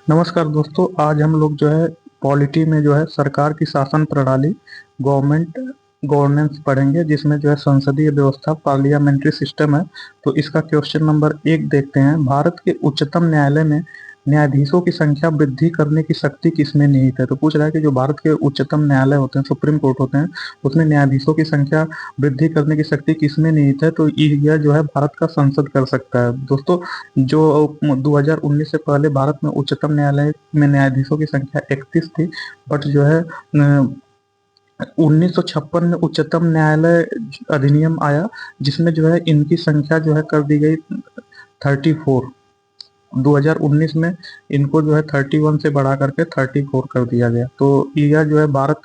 नमस्कार दोस्तों, आज हम लोग जो है पॉलिटी में जो है सरकार की शासन प्रणाली गवर्नमेंट गवर्नेंस पढ़ेंगे, जिसमें जो है संसदीय व्यवस्था पार्लियामेंट्री सिस्टम है। तो इसका क्वेश्चन नंबर 1 देखते हैं। भारत के उच्चतम न्यायालय में न्यायाधीशों की संख्या वृद्धि करने की शक्ति किसमें निहित है? तो पूछ रहा है कि जो भारत के उच्चतम न्यायालय होते हैं, सुप्रीम कोर्ट होते हैं, उसमें न्यायाधीशों की संख्या वृद्धि करने की शक्ति किसमें निहित है? तो यह जो है भारत का संसद कर सकता है दोस्तों। जो 2019 से पहले भारत में उच्चतम न्यायालय में न्यायाधीशों की संख्या 31 थी। बट जो है 1956 में उच्चतम न्यायालय अधिनियम आया, जिसमें जो है इनकी संख्या जो है कर दी गई 34। 2019 में इनको जो है 31 से बढ़ा करके 34 कर दिया गया। तो यह जो है भारत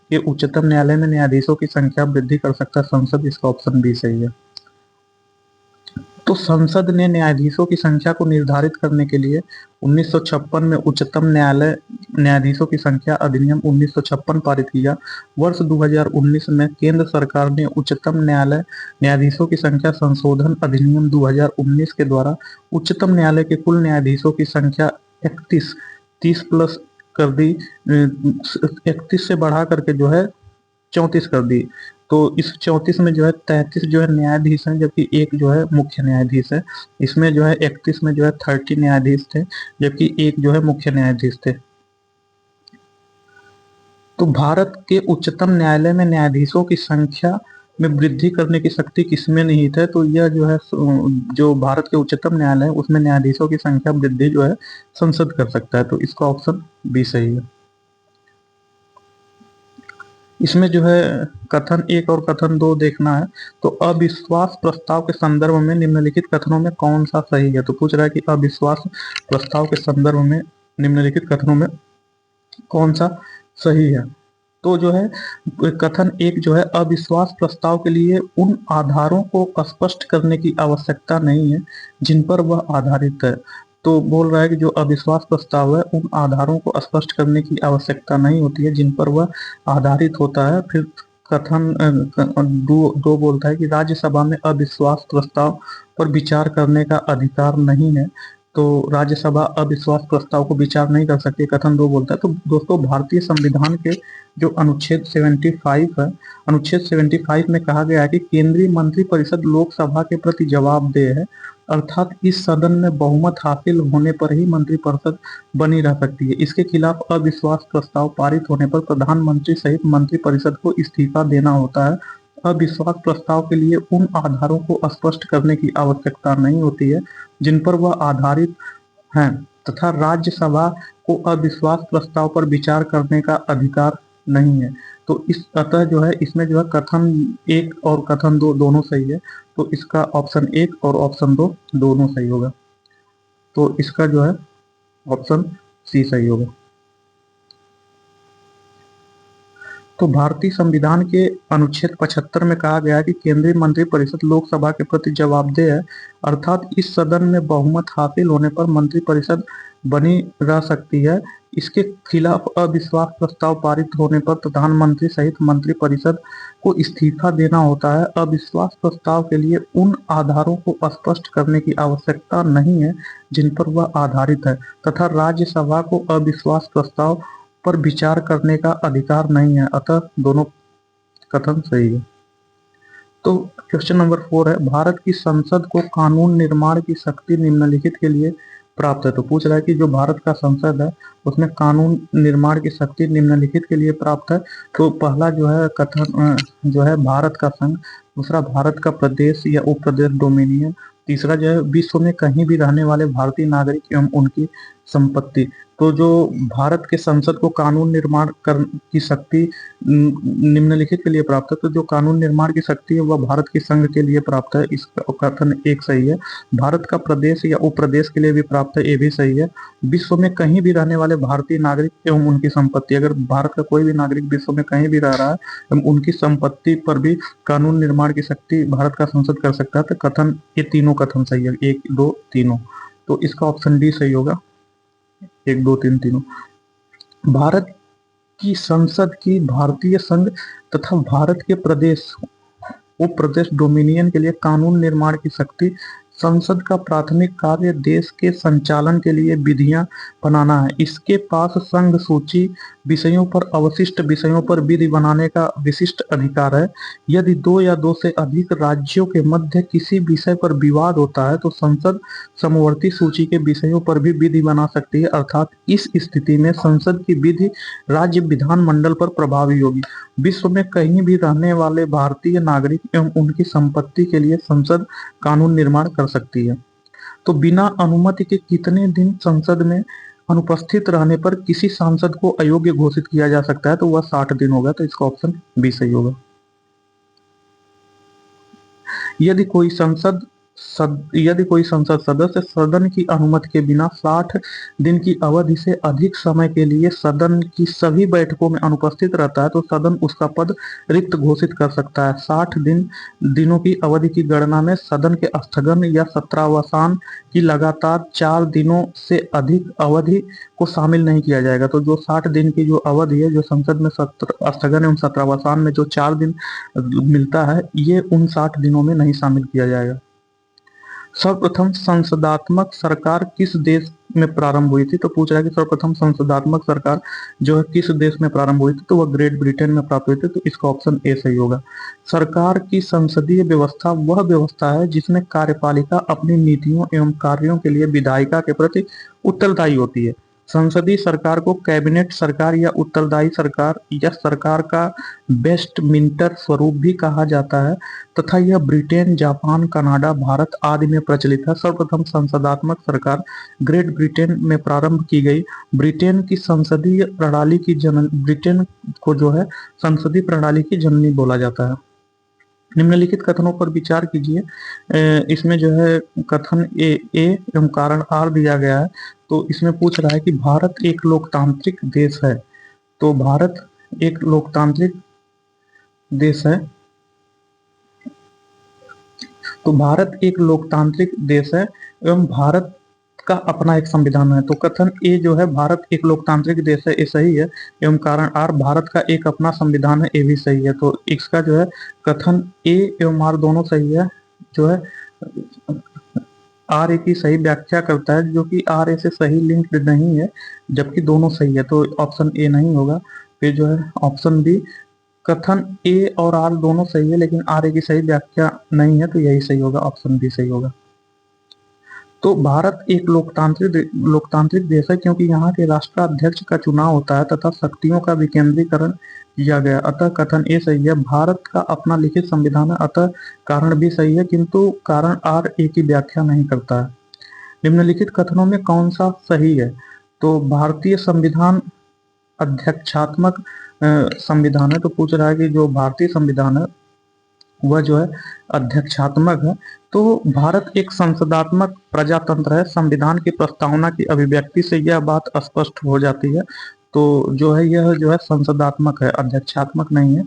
के उच्चतम न्यायालय में न्यायाधीशों की संख्या वृद्धि कर सकता है संसद। इसका ऑप्शन बी सही है। तो संसद ने न्यायाधीशों की संख्या को निर्धारित करने के लिए 1956 में उच्चतम न्यायालय न्यायाधीशों की संख्या अधिनियम 1956 पारित किया। वर्ष 2019 में केंद्र सरकार ने उच्चतम न्यायालय न्यायाधीशों की संख्या संशोधन अधिनियम 2019 के द्वारा उच्चतम न्यायालय के कुल न्यायाधीशों की संख्या 30 प्लस कर दी। 31 से बढ़ा करके जो है 34 कर दी। तो इस 34 में जो है 33 जो है न्यायाधीश हैं, जबकि एक जो है मुख्य न्यायाधीश है। इसमें जो है 31 में जो है 30 न्यायाधीश थे, जबकि एक जो है मुख्य न्यायाधीश थे। तो भारत के उच्चतम न्यायालय में न्यायाधीशों की संख्या में वृद्धि करने की शक्ति किसमें निहित है? तो यह जो है जो भारत के उच्चतम न्यायालय है, उसमें न्यायाधीशों की संख्या वृद्धि जो है संसद कर सकता है। तो इसका ऑप्शन बी सही है। इसमें जो है कथन 1 और कथन 2 देखना है। तो अविश्वास प्रस्ताव के संदर्भ में निम्नलिखित कथनों में कौन सा सही है? तो पूछ रहा है कि अविश्वास प्रस्ताव के संदर्भ में निम्नलिखित कथनों में कौन सा सही है? तो जो है कथन 1 जो है, अविश्वास प्रस्ताव के लिए उन आधारों को स्पष्ट करने की आवश्यकता नहीं है जिन पर वह आधारित है। तो बोल रहा है कि जो अविश्वास प्रस्ताव है, उन आधारों को स्पष्ट करने की आवश्यकता नहीं होती है जिन पर वह आधारित होता है। फिर कथन 2 बोलता है कि राज्यसभा में अविश्वास प्रस्ताव पर विचार करने का अधिकार नहीं है। तो राज्यसभा अविश्वास प्रस्ताव को विचार नहीं कर सकती, कथन 2 बोलता है। तो दोस्तों, भारतीय संविधान के जो अनुच्छेद 75 है, अनुच्छेद 75 में कहा गया है कि केंद्रीय मंत्रिपरिषद लोकसभा के प्रति जवाबदेह है, अर्थात इस सदन में बहुमत हासिल होने पर ही मंत्रिपरिषद बनी रह सकती है। इसके खिलाफ अविश्वास प्रस्ताव पारित होने पर प्रधानमंत्री सहित मंत्रिपरिषद को इस्तीफा देना होता है। अविश्वास प्रस्ताव के लिए उन आधारों को स्पष्ट करने की आवश्यकता नहीं होती है जिन पर वह आधारित हैं, तथा राज्यसभा को अविश्वास प्रस्ताव पर विचार करने का अधिकार नहीं है। तो इस अतः जो है इसमें जो है कथन 1 और कथन 2 दोनों सही है। तो इसका ऑप्शन 1 और ऑप्शन 2 दोनों सही होगा। तो इसका जो है ऑप्शन सी सही होगा। तो भारतीय संविधान के अनुच्छेद 75 में कहा गया है कि केंद्रीय मंत्रिपरिषद लोकसभा के प्रति जवाबदेह है, अर्थात इस सदन में बहुमत हासिल होने पर मंत्रिपरिषद बनी रह सकती है। इसके खिलाफ अविश्वास प्रस्ताव पारित होने पर प्रधानमंत्री सहित मंत्रिपरिषद को इस्तीफा देना होता है। अविश्वास प्रस्ताव के लिए उन आधारों को स्पष्ट करने की आवश्यकता नहीं है जिन पर वह आधारित है, तथा राज्यसभा को अविश्वास प्रस्ताव पर विचार करने का अधिकार नहीं है। अतः दोनों कथन सही है। तो क्वेश्चन नंबर 4 है, भारत की संसद को कानून निर्माण की शक्ति निम्नलिखित के लिए प्राप्त है। तो पूछ रहा है कि जो भारत का संसद है, उसमें कानून निर्माण की शक्ति निम्नलिखित के लिए प्राप्त है। तो पहला जो है कथन जो है भारत का संघ, दूसरा भारत का प्रदेश या उपप्रदेश डोमिनियन, तीसरा जो है विश्व में कहीं भी रहने वाले भारतीय नागरिक एवं उनकी संपत्ति। तो जो भारत के संसद को कानून निर्माण कर की शक्ति निम्नलिखित के लिए प्राप्त है। तो जो कानून निर्माण की शक्ति है वह भारत के संघ के लिए प्राप्त है। इसका कथन 1 सही है। भारत का प्रदेश या उपप्रदेश के लिए भी प्राप्त है, ये भी सही है। विश्व में कहीं भी रहने वाले भारतीय नागरिक एवं उनकी संपत्ति, अगर भारत का कोई भी नागरिक विश्व में कहीं भी रह रहा है एवं उनकी संपत्ति पर भी कानून निर्माण की शक्ति भारत का संसद कर सकता है। तो कथन, ये तीनों कथन सही है, 1, 2, तीनों। तो इसका ऑप्शन डी सही होगा, 1, 2, 3 तीनों। भारत की संसद की भारतीय संघ तथा भारत के प्रदेश उप प्रदेश डोमिनियन के लिए कानून निर्माण की शक्ति संसद का प्राथमिक कार्य देश के संचालन के लिए विधियां बनाना है। इसके पास संघ सूची विषयों पर अवशिष्ट विषयों पर विधि बनाने का विशिष्ट अधिकार है। यदि दो या दो से अधिक राज्यों के मध्य किसी विषय पर विवाद होता है तो संसद समवर्ती सूची के विषयों पर भी विधि बना सकती है, अर्थात इस स्थिति में संसद की विधि राज्य विधानमंडल पर प्रभावी होगी। विश्व में कहीं भी रहने वाले भारतीय नागरिक एवं उनकी संपत्ति के लिए संसद कानून निर्माण कर सकती है। तो बिना अनुमति के कितने दिन संसद में अनुपस्थित रहने पर किसी सांसद को अयोग्य घोषित किया जा सकता है, तो वह 60 दिन होगा। तो इसका ऑप्शन बी सही होगा। यदि कोई संसद सदस्य सदन की अनुमति के बिना 60 दिन की अवधि से अधिक समय के लिए सदन की सभी बैठकों में अनुपस्थित रहता है तो सदन उसका पद रिक्त घोषित कर सकता है। 60 दिनों की अवधि की गणना में सदन के स्थगन या सत्रावसान की लगातार 4 दिनों से अधिक अवधि को शामिल नहीं किया जाएगा। तो जो 60 दिन की जो अवधि है, जो संसद में सत्र स्थगन एवं सत्रावसान में जो 4 दिन मिलता है, ये उन 60 दिनों में नहीं शामिल किया जाएगा। सर्वप्रथम संसदात्मक सरकार किस देश में प्रारंभ हुई थी? तो पूछ रहा है कि सर्वप्रथम संसदात्मक सरकार जो है किस देश में प्रारंभ हुई थी, तो वह ग्रेट ब्रिटेन में प्राप्त हुई थी। तो इसका ऑप्शन ए सही होगा। सरकार की संसदीय व्यवस्था वह व्यवस्था है जिसमें कार्यपालिका अपनी नीतियों एवं कार्यों के लिए विधायिका के प्रति उत्तरदायी होती है। संसदीय सरकार को कैबिनेट सरकार या उत्तरदायी सरकार या सरकार का वेस्टमिंस्टर स्वरूप भी कहा जाता है तथा यह ब्रिटेन, जापान, कनाडा, भारत आदि में प्रचलित है। सर्वप्रथम संसदात्मक सरकार ग्रेट ब्रिटेन में प्रारंभ की गई। ब्रिटेन को जो है संसदीय प्रणाली की जननी बोला जाता है। निम्नलिखित कथनों पर विचार कीजिए। इसमें जो है कथन ए एवं कारण आर दिया गया है। तो इसमें पूछ रहा है कि भारत एक लोकतांत्रिक देश है। तो भारत एक लोकतांत्रिक देश है। तो भारत एक लोकतांत्रिक देश है एवं भारत का अपना एक संविधान है। तो कथन ए जो है भारत एक लोकतांत्रिक देश है, ये सही है। एवं कारण आर भारत का एक अपना संविधान है, ये भी सही है। तो इसका जो है कथन ए एवं आर दोनों सही है। जो है आर ए की सही व्याख्या करता है, जो कि आर ए से सही लिंक्ड नहीं है, जबकि दोनों सही है। तो ऑप्शन ए नहीं होगा। फिर जो है ऑप्शन बी, कथन ए और आर दोनों सही है लेकिन आर ए की सही व्याख्या नहीं है, तो यही सही होगा, ऑप्शन बी सही होगा। तो भारत एक लोकतांत्रिक देश है क्योंकि यहाँ के राष्ट्राध्यक्ष का चुनाव होता है तथा शक्तियों का विकेंद्रीकरण किया गया। अतः कथन ए सही है। भारत का अपना लिखित संविधान है, अतः कारण भी सही है, किंतु कारण आर ए की व्याख्या नहीं करता है। निम्नलिखित कथनों में कौन सा सही है? तो भारतीय संविधान अध्यक्षात्मक संविधान है। तो पूछ रहा है कि जो भारतीय संविधान है वह जो है अध्यक्षात्मक है। तो भारत एक संसदात्मक प्रजातंत्र है। संविधान की प्रस्तावना की अभिव्यक्ति से यह बात स्पष्ट हो जाती है। तो जो है यह जो है संसदात्मक है, अध्यक्षात्मक नहीं है।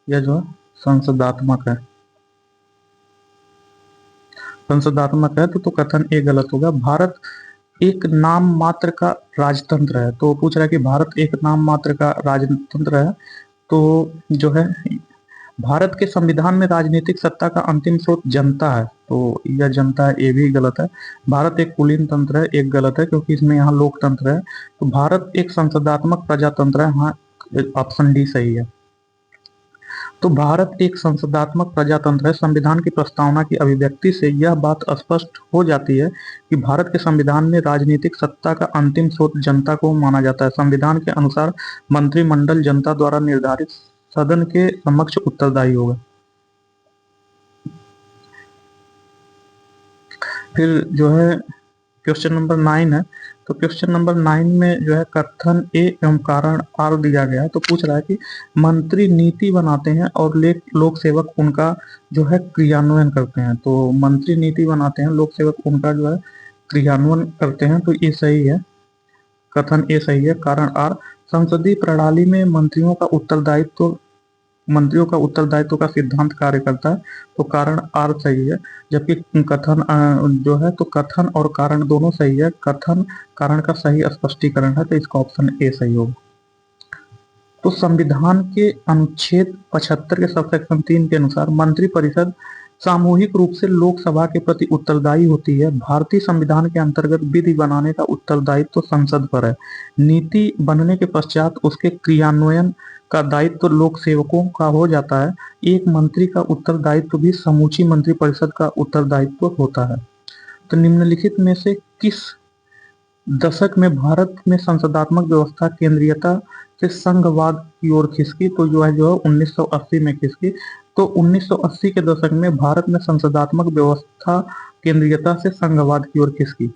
यह जो है संसदात्मक है, संसदात्मक है। तो कथन ए गलत होगा। भारत एक नाम मात्र का राजतंत्र है। तो पूछ रहा है कि भारत एक नाम मात्र का राजतंत्र है। तो जो है भारत के संविधान में राजनीतिक सत्ता का अंतिम स्रोत जनता है। तो यह जनता है, ये भी गलत है। भारत एक कुलीन तंत्र है, एक गलत है क्योंकि इसमें यहाँ लोकतंत्र है। तो भारत एक संसदात्मक प्रजातंत्र है, हाँ, ऑप्शन डी सही है। तो भारत एक संसदात्मक प्रजातंत्र है। संविधान की प्रस्तावना की अभिव्यक्ति से यह बात स्पष्ट हो जाती है कि भारत के संविधान में राजनीतिक सत्ता का अंतिम स्रोत जनता को माना जाता है। संविधान के अनुसार मंत्रिमंडल जनता द्वारा निर्धारित सदन के समक्ष उत्तरदायी होगा। फिर जो है क्वेश्चन नंबर 9 है। तो क्वेश्चन नंबर 9 में जो है कथन ए एवं कारण आर दिया गया है। तो पूछ रहा है कि मंत्री नीति बनाते हैं और लोक सेवक उनका जो है क्रियान्वयन करते हैं। तो मंत्री नीति बनाते हैं, लोक सेवक उनका जो है क्रियान्वयन करते हैं। तो ये सही है, कथन ए सही है। कारण आर, संसदीय प्रणाली में मंत्रियों का उत्तरदायित्व का सिद्धांत कार्य करता है। तो कारण आर सही है। जबकि कथन जो है तो कथन और कारण दोनों सही है। कथन कारण का सही स्पष्टीकरण है, तो इसका ऑप्शन ए सही होगा। तो संविधान के अनुच्छेद 75 के सबसेक्शन 3 के अनुसार मंत्रिपरिषद सामूहिक रूप से लोकसभा के प्रति उत्तरदायी होती है। भारतीय संविधान के अंतर्गत विधि बनाने का उत्तरदायित्व तो संसद पर है। नीति बनने के पश्चात उसके क्रियान्वयन का दायित्व तो लोक सेवकों का हो जाता है। एक मंत्री का उत्तरदायित्व भी समूची मंत्रिपरिषद का उत्तरदायित्व होता है। तो निम्नलिखित में से किस दशक में भारत में संसदात्मक व्यवस्था केंद्रीयता से संघवाद की ओर खिसकी? तो जो है 1980 में खिसकी। तो 1980 के दशक में भारत में संसदात्मक व्यवस्था केंद्रीयता से संघवाद की ओर खिसकी।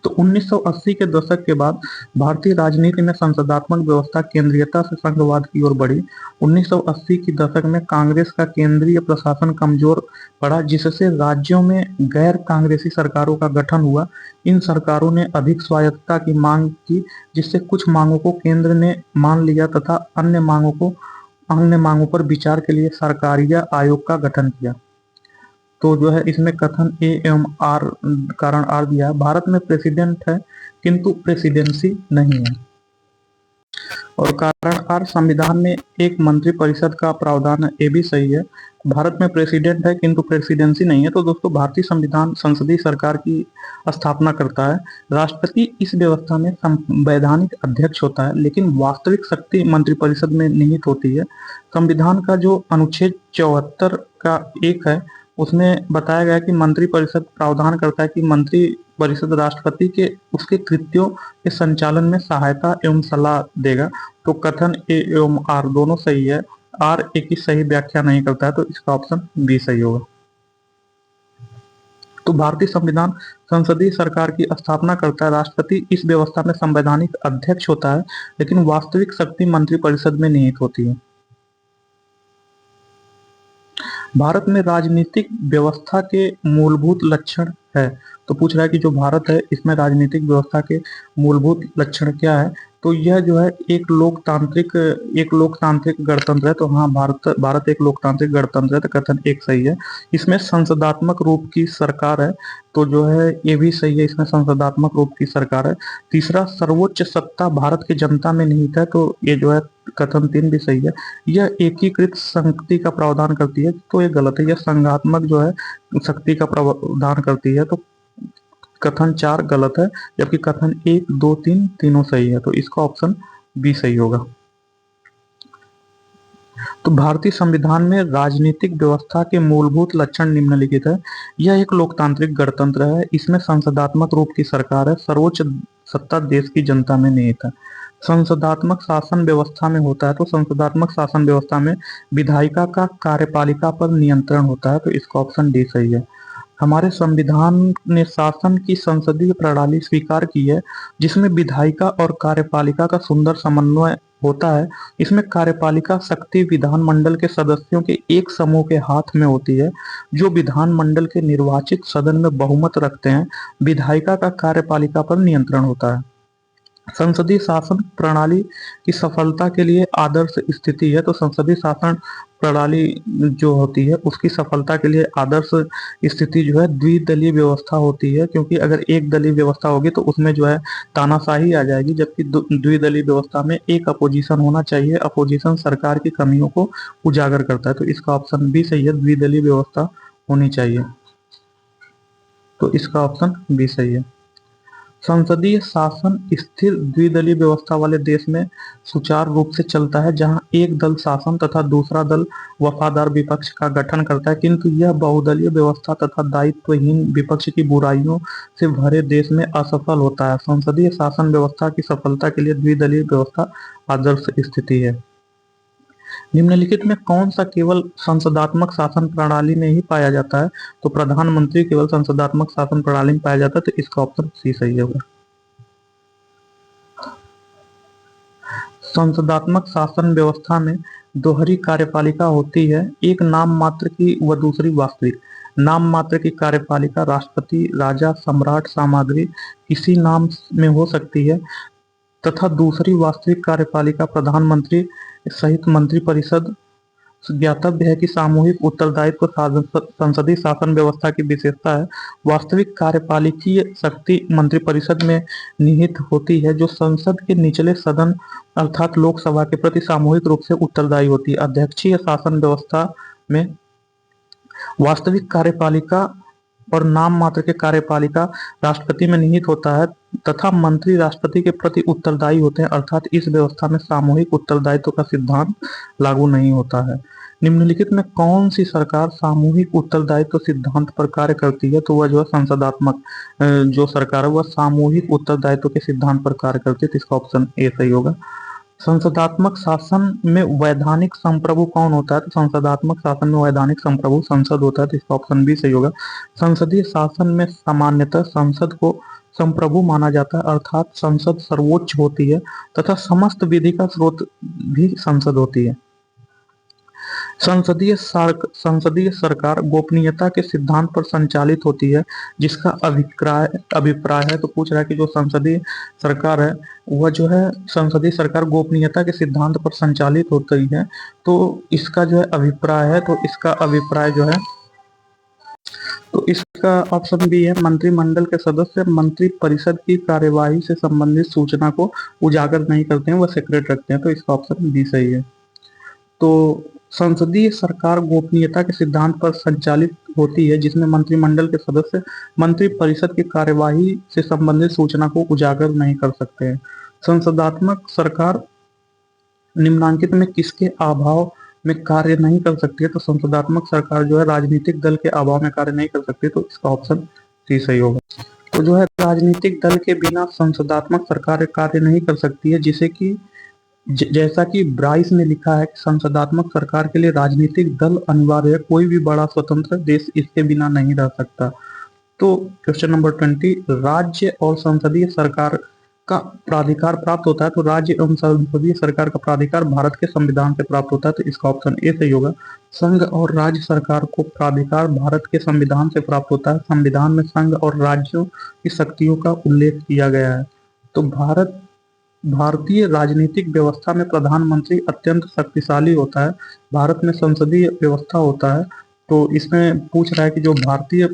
तो 1980 के दशक के बाद भारतीय राजनीति में संसदात्मक व्यवस्था केंद्रीयता से संघवाद की ओर बढ़ी। 1980 की दशक में कांग्रेस का केंद्रीय प्रशासन कमजोर पड़ा, जिससे राज्यों में गैर कांग्रेसी सरकारों का गठन हुआ। इन सरकारों ने अधिक स्वायत्तता की मांग की, जिससे कुछ मांगों को केंद्र ने मान लिया तथा अन्य मांगों पर विचार के लिए सरकारीय आयोग का गठन किया। तो जो है इसमें कथन ए एवं आर कारण आर दिया है। भारत में प्रेसिडेंट है किंतु प्रेसिडेंसी नहीं है। और कारण आर संविधान में एक मंत्रिपरिषद का प्रावधान है, ये भी सही है। भारत में प्रेसिडेंट है किंतु प्रेसिडेंसी नहीं है। तो दोस्तों भारतीय संविधान संसदीय सरकार की स्थापना करता है। राष्ट्रपति इस व्यवस्था में संवैधानिक अध्यक्ष होता है, लेकिन वास्तविक शक्ति मंत्रिपरिषद में निहित होती है। संविधान का जो अनुच्छेद 74 का 1 है, उसमें बताया गया कि मंत्रिपरिषद प्रावधान करता है कि मंत्रिपरिषद राष्ट्रपति के उसके कृत्यों के संचालन में सहायता एवं सलाह देगा। तो कथन ए एवं आर दोनों सही है। आर ए की सही व्याख्या नहीं करता है, तो इसका ऑप्शन बी सही होगा। तो भारतीय संविधान संसदीय सरकार की स्थापना करता है। राष्ट्रपति इस व्यवस्था में संवैधानिक अध्यक्ष होता है, लेकिन वास्तविक शक्ति मंत्रिपरिषद में निहित होती है। भारत में राजनीतिक व्यवस्था के मूलभूत लक्षण है। तो पूछ रहा है कि जो भारत है इसमें राजनीतिक व्यवस्था के मूलभूत लक्षण क्या है? तो यह जो है एक लोकतांत्रिक गणतंत्र है। तो हाँ, भारत एक लोकतांत्रिक गणतंत्र है। तो कथन एक सही है। इसमें संसदात्मक रूप की सरकार है। तो जो है ये भी सही है, इसमें संसदात्मक रूप की सरकार है। तीसरा, सर्वोच्च सत्ता भारत की जनता में निहित है। तो ये जो है कथन 3 भी सही है। यह एकीकृत शक्ति का प्रावधान करती है। तो ये गलत है, यह संघात्मक जो है शक्ति का प्रावधान करती है। तो कथन 4 गलत है, जबकि कथन 1, 2, 3 तीनों सही है। तो इसका ऑप्शन बी सही होगा। तो भारतीय संविधान में राजनीतिक व्यवस्था के मूलभूत लक्षण निम्नलिखित है। यह एक लोकतांत्रिक गणतंत्र है। इसमें संसदात्मक रूप की सरकार है। सर्वोच्च सत्ता देश की जनता में निहित है। संसदात्मक शासन व्यवस्था में होता है। तो संसदात्मक शासन व्यवस्था में विधायिका का कार्यपालिका पर नियंत्रण होता है। तो इसका ऑप्शन डी सही है। हमारे संविधान ने शासन की संसदीय प्रणाली स्वीकार की है, जिसमें विधायिका और कार्यपालिका का सुंदर समन्वय होता है। इसमें कार्यपालिका शक्ति विधानमंडल के सदस्यों के एक समूह के हाथ में होती है, जो विधानमंडल के निर्वाचित सदन में बहुमत रखते हैं। विधायिका का कार्यपालिका पर नियंत्रण होता है। संसदीय शासन प्रणाली की सफलता के लिए आदर्श स्थिति है। तो संसदीय शासन प्रणाली जो होती है उसकी सफलता के लिए आदर्श स्थिति जो है द्विदलीय व्यवस्था होती है, क्योंकि अगर एक दलीय व्यवस्था होगी तो उसमें जो है तानाशाही आ जाएगी, जबकि द्विदलीय व्यवस्था में एक अपोजिशन होना चाहिए। अपोजिशन सरकार की कमियों को उजागर करता है। तो इसका ऑप्शन बी सही है, द्विदलीय व्यवस्था होनी चाहिए। तो इसका ऑप्शन बी सही है। संसदीय शासन स्थिर द्विदलीय व्यवस्था वाले देश में सुचारू रूप से चलता है, जहां एक दल शासन तथा दूसरा दल वफादार विपक्ष का गठन करता है, किंतु यह बहुदलीय व्यवस्था तथा दायित्वहीन विपक्ष की बुराइयों से भरे देश में असफल होता है। संसदीय शासन व्यवस्था की सफलता के लिए द्विदलीय व्यवस्था आदर्श स्थिति है। निम्नलिखित में कौन सा केवल संसदात्मक शासन प्रणाली में ही पाया जाता है? तो प्रधानमंत्री केवल संसदात्मक शासन प्रणाली में पाया जाता है। तो इसका ऑप्शन सी सही होगा। संसदात्मक शासन व्यवस्था में दोहरी कार्यपालिका होती है, एक नाम मात्र की व दूसरी वास्तविक। नाम मात्र की कार्यपालिका राष्ट्रपति, राजा, सम्राट, सामग्री किसी नाम में हो सकती है, तथा दूसरी वास्तविक कार्यपालिका प्रधानमंत्री सहित मंत्रिपरिषद। ज्ञातव्य है कि सामूहिक उत्तरदायित्व संसदीय शासन व्यवस्था की विशेषता है। वास्तविक कार्यपालिकीय शक्ति मंत्रिपरिषद में निहित होती है, जो संसद के निचले सदन अर्थात लोकसभा के प्रति सामूहिक रूप से उत्तरदायी होती है। अध्यक्षीय शासन व्यवस्था में वास्तविक कार्यपालिका और नाम मात्र के कार्यपालिका राष्ट्रपति में निहित होता है तथा मंत्री राष्ट्रपति के प्रति उत्तरदायी होते हैं, अर्थात इस व्यवस्था में सामूहिक उत्तरदायित्व का सिद्धांत लागू नहीं होता है। निम्नलिखित में कौन सी सरकार सामूहिक उत्तरदायित्व सिद्धांत पर कार्य करती है? तो वह जो है संसदात्मक जो सरकार है वह सामूहिक उत्तरदायित्व के सिद्धांत पर कार्य करती है, तो इसका ऑप्शन ए सही होगा। संसदात्मक शासन में वैधानिक संप्रभु कौन होता है? तो संसदात्मक शासन में वैधानिक संप्रभु संसद होता है, तो इसका ऑप्शन बी सही होगा। संसदीय शासन में सामान्यतः संसद को संप्रभु माना जाता है, अर्थात संसद सर्वोच्च होती है तथा समस्त विधि का स्रोत भी संसद होती है। संसदीय सरकार गोपनीयता के सिद्धांत पर संचालित होती है, जिसका अभिप्राय है, तो पूछ रहा है कि जो संसदीय सरकार है वह जो है संसदीय सरकार गोपनीयता के सिद्धांत पर संचालित होती है, तो इसका जो है अभिप्राय है, तो इसका अभिप्राय जो है, तो इसका ऑप्शन बी है। मंत्रिमंडल के सदस्य मंत्री परिषद की कार्यवाही से संबंधित सूचना को उजागर नहीं करते हैं, वह सीक्रेट रखते हैं, तो इसका ऑप्शन बी सही है। तो संसदीय सरकार गोपनीयता के सिद्धांत पर संचालित होती है, जिसमें मंत्रिमंडल के सदस्य मंत्री परिषद की कार्यवाही से संबंधित सूचना को उजागर नहीं कर सकते हैं। संसदात्मक सरकार निम्नांकित में किसके अभाव में कार्य नहीं कर सकती है? तो संसदात्मक सरकार जो है राजनीतिक दल के अभाव में कार्य नहीं कर सकती, तो इसका ऑप्शन सी सही होगा। तो जो है राजनीतिक दल के बिना संसदात्मक सरकार कार्य नहीं कर सकती है, जिसे कि जैसा कि ब्राइस ने लिखा है कि संसदात्मक सरकार के लिए राजनीतिक दल अनिवार्य है, कोई भी बड़ा स्वतंत्र देश इसके बिना नहीं रह सकता। तो क्वेश्चन नंबर 20, राज्य और संसदीय सरकार का प्राधिकार प्राप्त होता है, तो राज्य एवं संसदीय सरकार का प्राधिकार भारत के संविधान से प्राप्त होता है, तो इसका ऑप्शन ए सही होगा। संघ और राज्य सरकार को प्राधिकार भारत के संविधान से प्राप्त होता है, संविधान में संघ और राज्यों की शक्तियों का उल्लेख किया गया है। तो भारतीय राजनीतिक व्यवस्था में प्रधानमंत्री अत्यंत शक्तिशाली होता है, भारत में संसदीय व्यवस्था होता है, तो इसमें पूछ रहा है कि जो भारतीय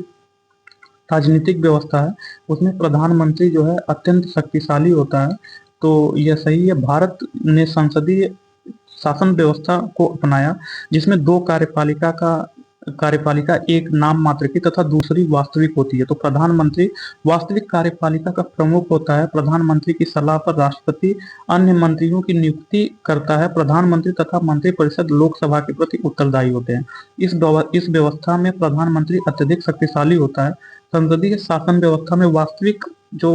राजनीतिक व्यवस्था है उसमें प्रधानमंत्री जो है अत्यंत शक्तिशाली होता है, तो यह सही है। भारत ने संसदीय शासन व्यवस्था को अपनाया, जिसमें दो कार्यपालिका एक नाम मात्र की तथा दूसरी वास्तविक होती है। तो प्रधानमंत्री वास्तविक कार्यपालिका का प्रमुख होता है, प्रधानमंत्री की सलाह पर राष्ट्रपति अन्य मंत्रियों की नियुक्ति करता है, प्रधानमंत्री तथा मंत्रिपरिषद लोकसभा के प्रति उत्तरदायी होते हैं। इस व्यवस्था में प्रधानमंत्री अत्यधिक शक्तिशाली होता है। संसदीय शासन व्यवस्था में वास्तविक जो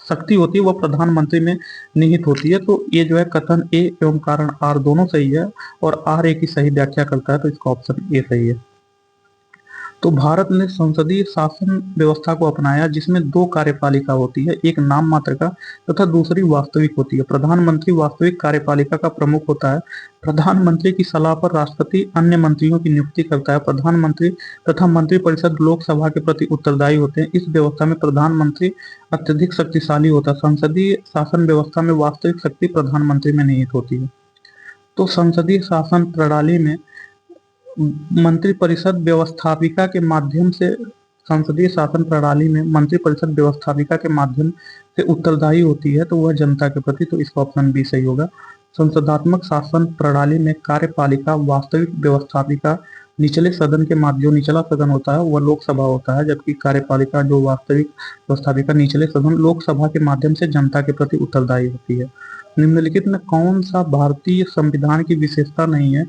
शक्ति होती है वह प्रधानमंत्री में निहित होती है, तो ये जो है कथन ए एवं कारण आर दोनों सही है और आर ए की सही व्याख्या करता है, तो इसका ऑप्शन ए सही है। तो भारत ने संसदीय शासन व्यवस्था को अपनाया, जिसमें दो कार्यपालिका होती है, एक नाम मात्र का तथा दूसरी वास्तविक होती है। प्रधानमंत्री वास्तविक कार्यपालिका का प्रमुख होता है, प्रधानमंत्री की सलाह पर राष्ट्रपति अन्य मंत्रियों की नियुक्ति करता है, प्रधानमंत्री तथा मंत्रिपरिषद लोकसभा के प्रति उत्तरदायी होते हैं। इस व्यवस्था में प्रधानमंत्री अत्यधिक शक्तिशाली होता है। संसदीय शासन व्यवस्था में वास्तविक शक्ति प्रधानमंत्री में निहित होती है। तो संसदीय शासन प्रणाली में मंत्रिपरिषद व्यवस्थापिका के माध्यम से संसदीय शासन प्रणाली में मंत्रिपरिषद व्यवस्थापिका के माध्यम से उत्तरदायी होती है, तो वह जनता के प्रति, तो इसका ऑप्शन बी सही होगा। संसदात्मक शासन प्रणाली में कार्यपालिका वास्तविक व्यवस्थापिका निचले सदन के माध्यम, जो निचला सदन होता है वह लोकसभा होता है, जबकि कार्यपालिका जो वास्तविक व्यवस्थापिका निचले सदन लोकसभा के माध्यम से जनता के प्रति उत्तरदायी होती है। निम्नलिखित में कौन सा भारतीय संविधान की विशेषता नहीं है?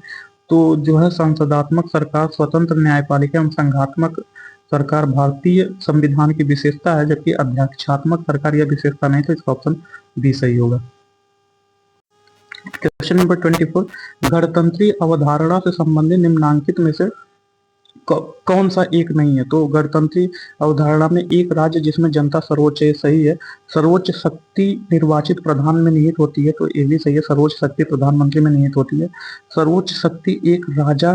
तो जो है संसदात्मक सरकार, स्वतंत्र न्यायपालिका एवं संघात्मक सरकार भारतीय संविधान की विशेषता है, जबकि अध्यक्षात्मक सरकार यह विशेषता नहीं, तो इसका ऑप्शन बी सही होगा। क्वेश्चन नंबर 24, गणतंत्रीय अवधारणा से संबंधित निम्नांकित में से कौन सा एक नहीं है? तो गणतंत्रीय अवधारणा में एक राज्य जिसमें जनता सर्वोच्च है, सही है। सर्वोच्च शक्ति निर्वाचित प्रधान में निहित होती है, तो ये भी सही है, सर्वोच्च शक्ति प्रधानमंत्री में निहित होती है। सर्वोच्च शक्ति एक राजा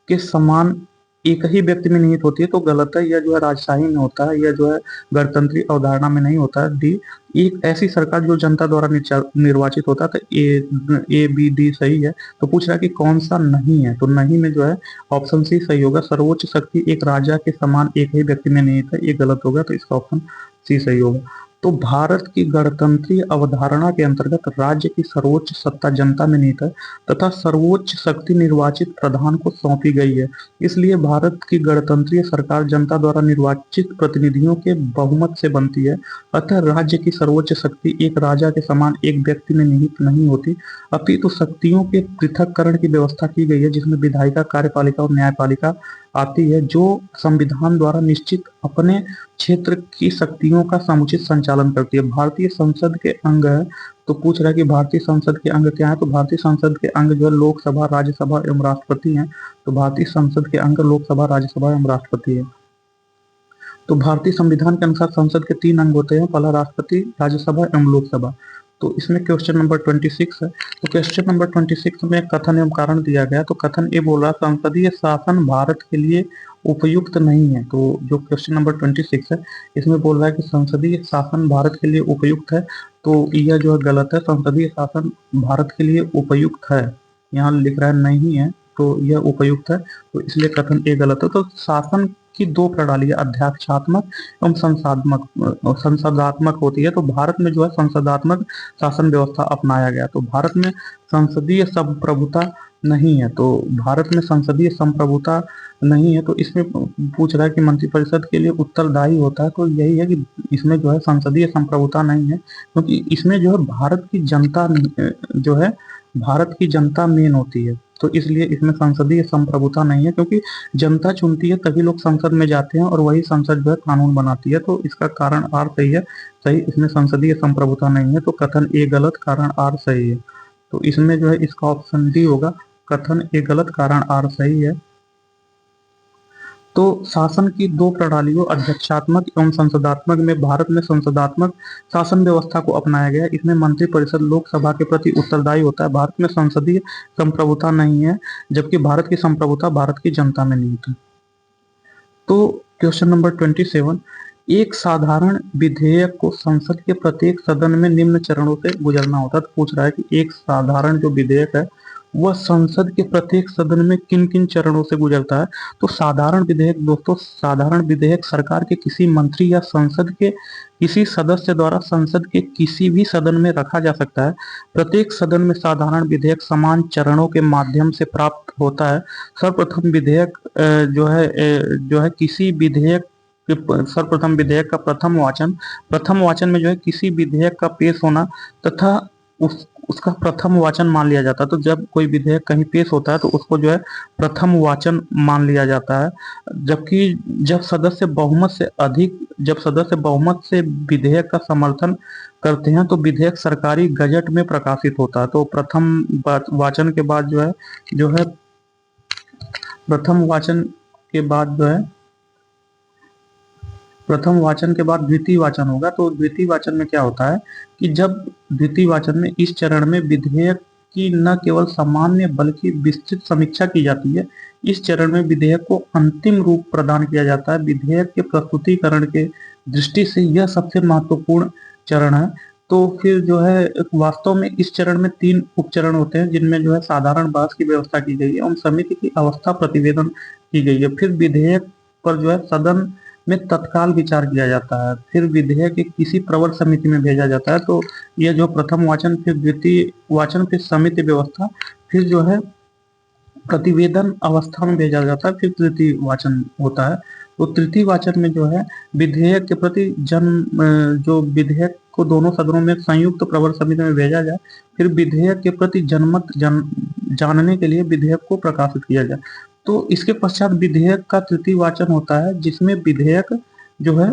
के समान एक ही व्यक्ति में निहित होती है, तो गलत है, यह जो है राजशाही में होता है, यह जो है गणतंत्रीय अवधारणा में नहीं होता है। डी, एक ऐसी सरकार जो जनता द्वारा निर्वाचित होता है, तो ए बी डी सही है। तो पूछ रहा है कि कौन सा नहीं है? तो नहीं में जो है ऑप्शन सी सही होगा, सर्वोच्च शक्ति एक राजा के समान एक ही व्यक्ति में निहित है, ये गलत होगा, तो इसका ऑप्शन सी सही होगा। तो भारत की गणतंत्रीय अवधारणा के अंतर्गत राज्य की सर्वोच्च सत्ता जनता में निहित है तथा सर्वोच्च शक्ति निर्वाचित प्रधान को सौंपी गई है। इसलिए भारत की गणतंत्रीय सरकार जनता द्वारा निर्वाचित प्रतिनिधियों के बहुमत से बनती है। अतः राज्य की सर्वोच्च शक्ति एक राजा के समान एक व्यक्ति में निहित नहीं होती, अपितु शक्तियों के पृथक्करण की व्यवस्था की गई है, जिसमें विधायिका, कार्यपालिका और न्यायपालिका आती है, जो संविधान द्वारा निश्चित अपने क्षेत्र की शक्तियों का समुचित संचालन करती है। भारतीय संसद के अंग है, तो पूछ रहा है कि भारतीय संसद के अंग क्या है। तो भारतीय संसद के अंग जो है लोकसभा, राज्यसभा एवं राष्ट्रपति हैं। तो भारतीय संसद के अंग लोकसभा, राज्यसभा एवं राष्ट्रपति है। तो भारतीय संविधान के अनुसार संसद के 3 अंग होते हैं, पहला राष्ट्रपति, राज्यसभा एवं लोकसभा। तो इसमें क्वेश्चन नंबर 26 है। तो क्वेश्चन नंबर 26 में कथन एवं कारण दिया गया। तो कथन ये बोल रहा है संसदीय शासन भारत के लिए उपयुक्त नहीं है। तो जो क्वेश्चन नंबर 26 है इसमें बोल रहा है कि संसदीय शासन भारत के लिए उपयुक्त है। तो यह जो है गलत है, संसदीय शासन भारत के लिए उपयुक्त है। यहाँ लिख रहा है नहीं है, तो यह उपयुक्त है, तो इसलिए कथन ए गलत है। तो शासन की 2 प्रणाली अध्यक्षात्मक एवं संसदात्मक होती है। तो भारत में जो है संसदात्मक शासन व्यवस्था अपनाया गया। तो भारत में संसदीय संप्रभुता नहीं है। तो भारत में संसदीय संप्रभुता नहीं है। तो इसमें पूछ रहा है कि मंत्रिपरिषद के लिए उत्तरदायी होता है। तो यही है कि इसमें जो है संसदीय संप्रभुता नहीं है, क्योंकि इसमें जो है भारत की जनता जो है भारत की जनता मेन होती है। तो इसलिए इसमें संसदीय संप्रभुता नहीं है, क्योंकि जनता चुनती है तभी लोग संसद में जाते हैं और वही संसद जो है कानून बनाती है। तो इसका कारण आर सही है, सही, इसमें संसदीय संप्रभुता नहीं है। तो कथन ए गलत, कारण आर सही है। तो इसमें जो है इसका ऑप्शन डी होगा, कथन ए गलत, कारण आर सही है। तो शासन की 2 प्रणालियों अध्यक्षात्मक एवं संसदात्मक में भारत में संसदात्मक शासन व्यवस्था को अपनाया गया। इसमें मंत्रिपरिषद लोकसभा के प्रति उत्तरदायी होता है। भारत में संसदीय संप्रभुता नहीं है, जबकि भारत की संप्रभुता भारत की जनता में निहित है। तो क्वेश्चन नंबर 27, एक साधारण विधेयक को संसद के प्रत्येक सदन में निम्न चरणों से गुजरना होता है। तो पूछ रहा है कि एक साधारण जो विधेयक है वह संसद के प्रत्येक सदन में किन किन चरणों से गुजरता है। तो साधारण विधेयक दोस्तों, साधारण विधेयक सरकार के किसी मंत्री या संसद के किसी सदस्य द्वारा संसद के किसी भी सदन में रखा जा सकता है। प्रत्येक सदन में साधारण विधेयक समान चरणों के माध्यम से प्राप्त होता है। सर्वप्रथम विधेयक जो है किसी विधेयक सर्वप्रथम विधेयक का प्रथम वाचन में जो है किसी विधेयक का पेश होना तथा उसका प्रथम वाचन मान लिया जाता है। तो जब कोई विधेयक कहीं पेश होता है तो उसको जो है प्रथम वाचन मान लिया जाता है। जबकि जब सदस्य बहुमत से विधेयक का समर्थन करते हैं तो विधेयक सरकारी गजट में प्रकाशित होता है। तो प्रथम वाचन के बाद जो है प्रथम वाचन के बाद प्रथम वाचन के बाद द्वितीय वाचन होगा। तो द्वितीय वाचन में क्या होता है कि जब द्वितीय वाचन में इस चरण में विधेयक की न केवल सामान्य बल्कि विस्तृत समीक्षा की जाती है। इस चरण में विधेयक को अंतिम रूप प्रदान किया जाता है। विधेयक के प्रस्तुतिकरण के दृष्टि से यह सबसे महत्वपूर्ण चरण है। तो फिर जो है वास्तव में इस चरण में 3 उपचरण होते हैं, जिनमें जो है साधारण बहस की व्यवस्था की गई है और समिति की अवस्था प्रतिवेदन की गई है। फिर विधेयक पर जो है सदन में तत्काल विचार किया जाता है। फिर विधेयक किसी प्रवर समिति में भेजा जाता है। तो यह जो प्रथम वाचन, फिर द्वितीय वाचन, फिर समिति व्यवस्था, फिर जो है प्रतिवेदन अवस्था में भेजा जाता है, फिर तृतीय वाचन होता है। तो तृतीय वाचन में जो है विधेयक के प्रति जो विधेयक को दोनों सदनों में संयुक्त प्रवर समिति में भेजा जाए, फिर विधेयक के प्रति जनमत जानने के लिए विधेयक को प्रकाशित किया जाए। तो इसके पश्चात विधेयक का तृतीय वाचन होता है, जिसमें विधेयक जो है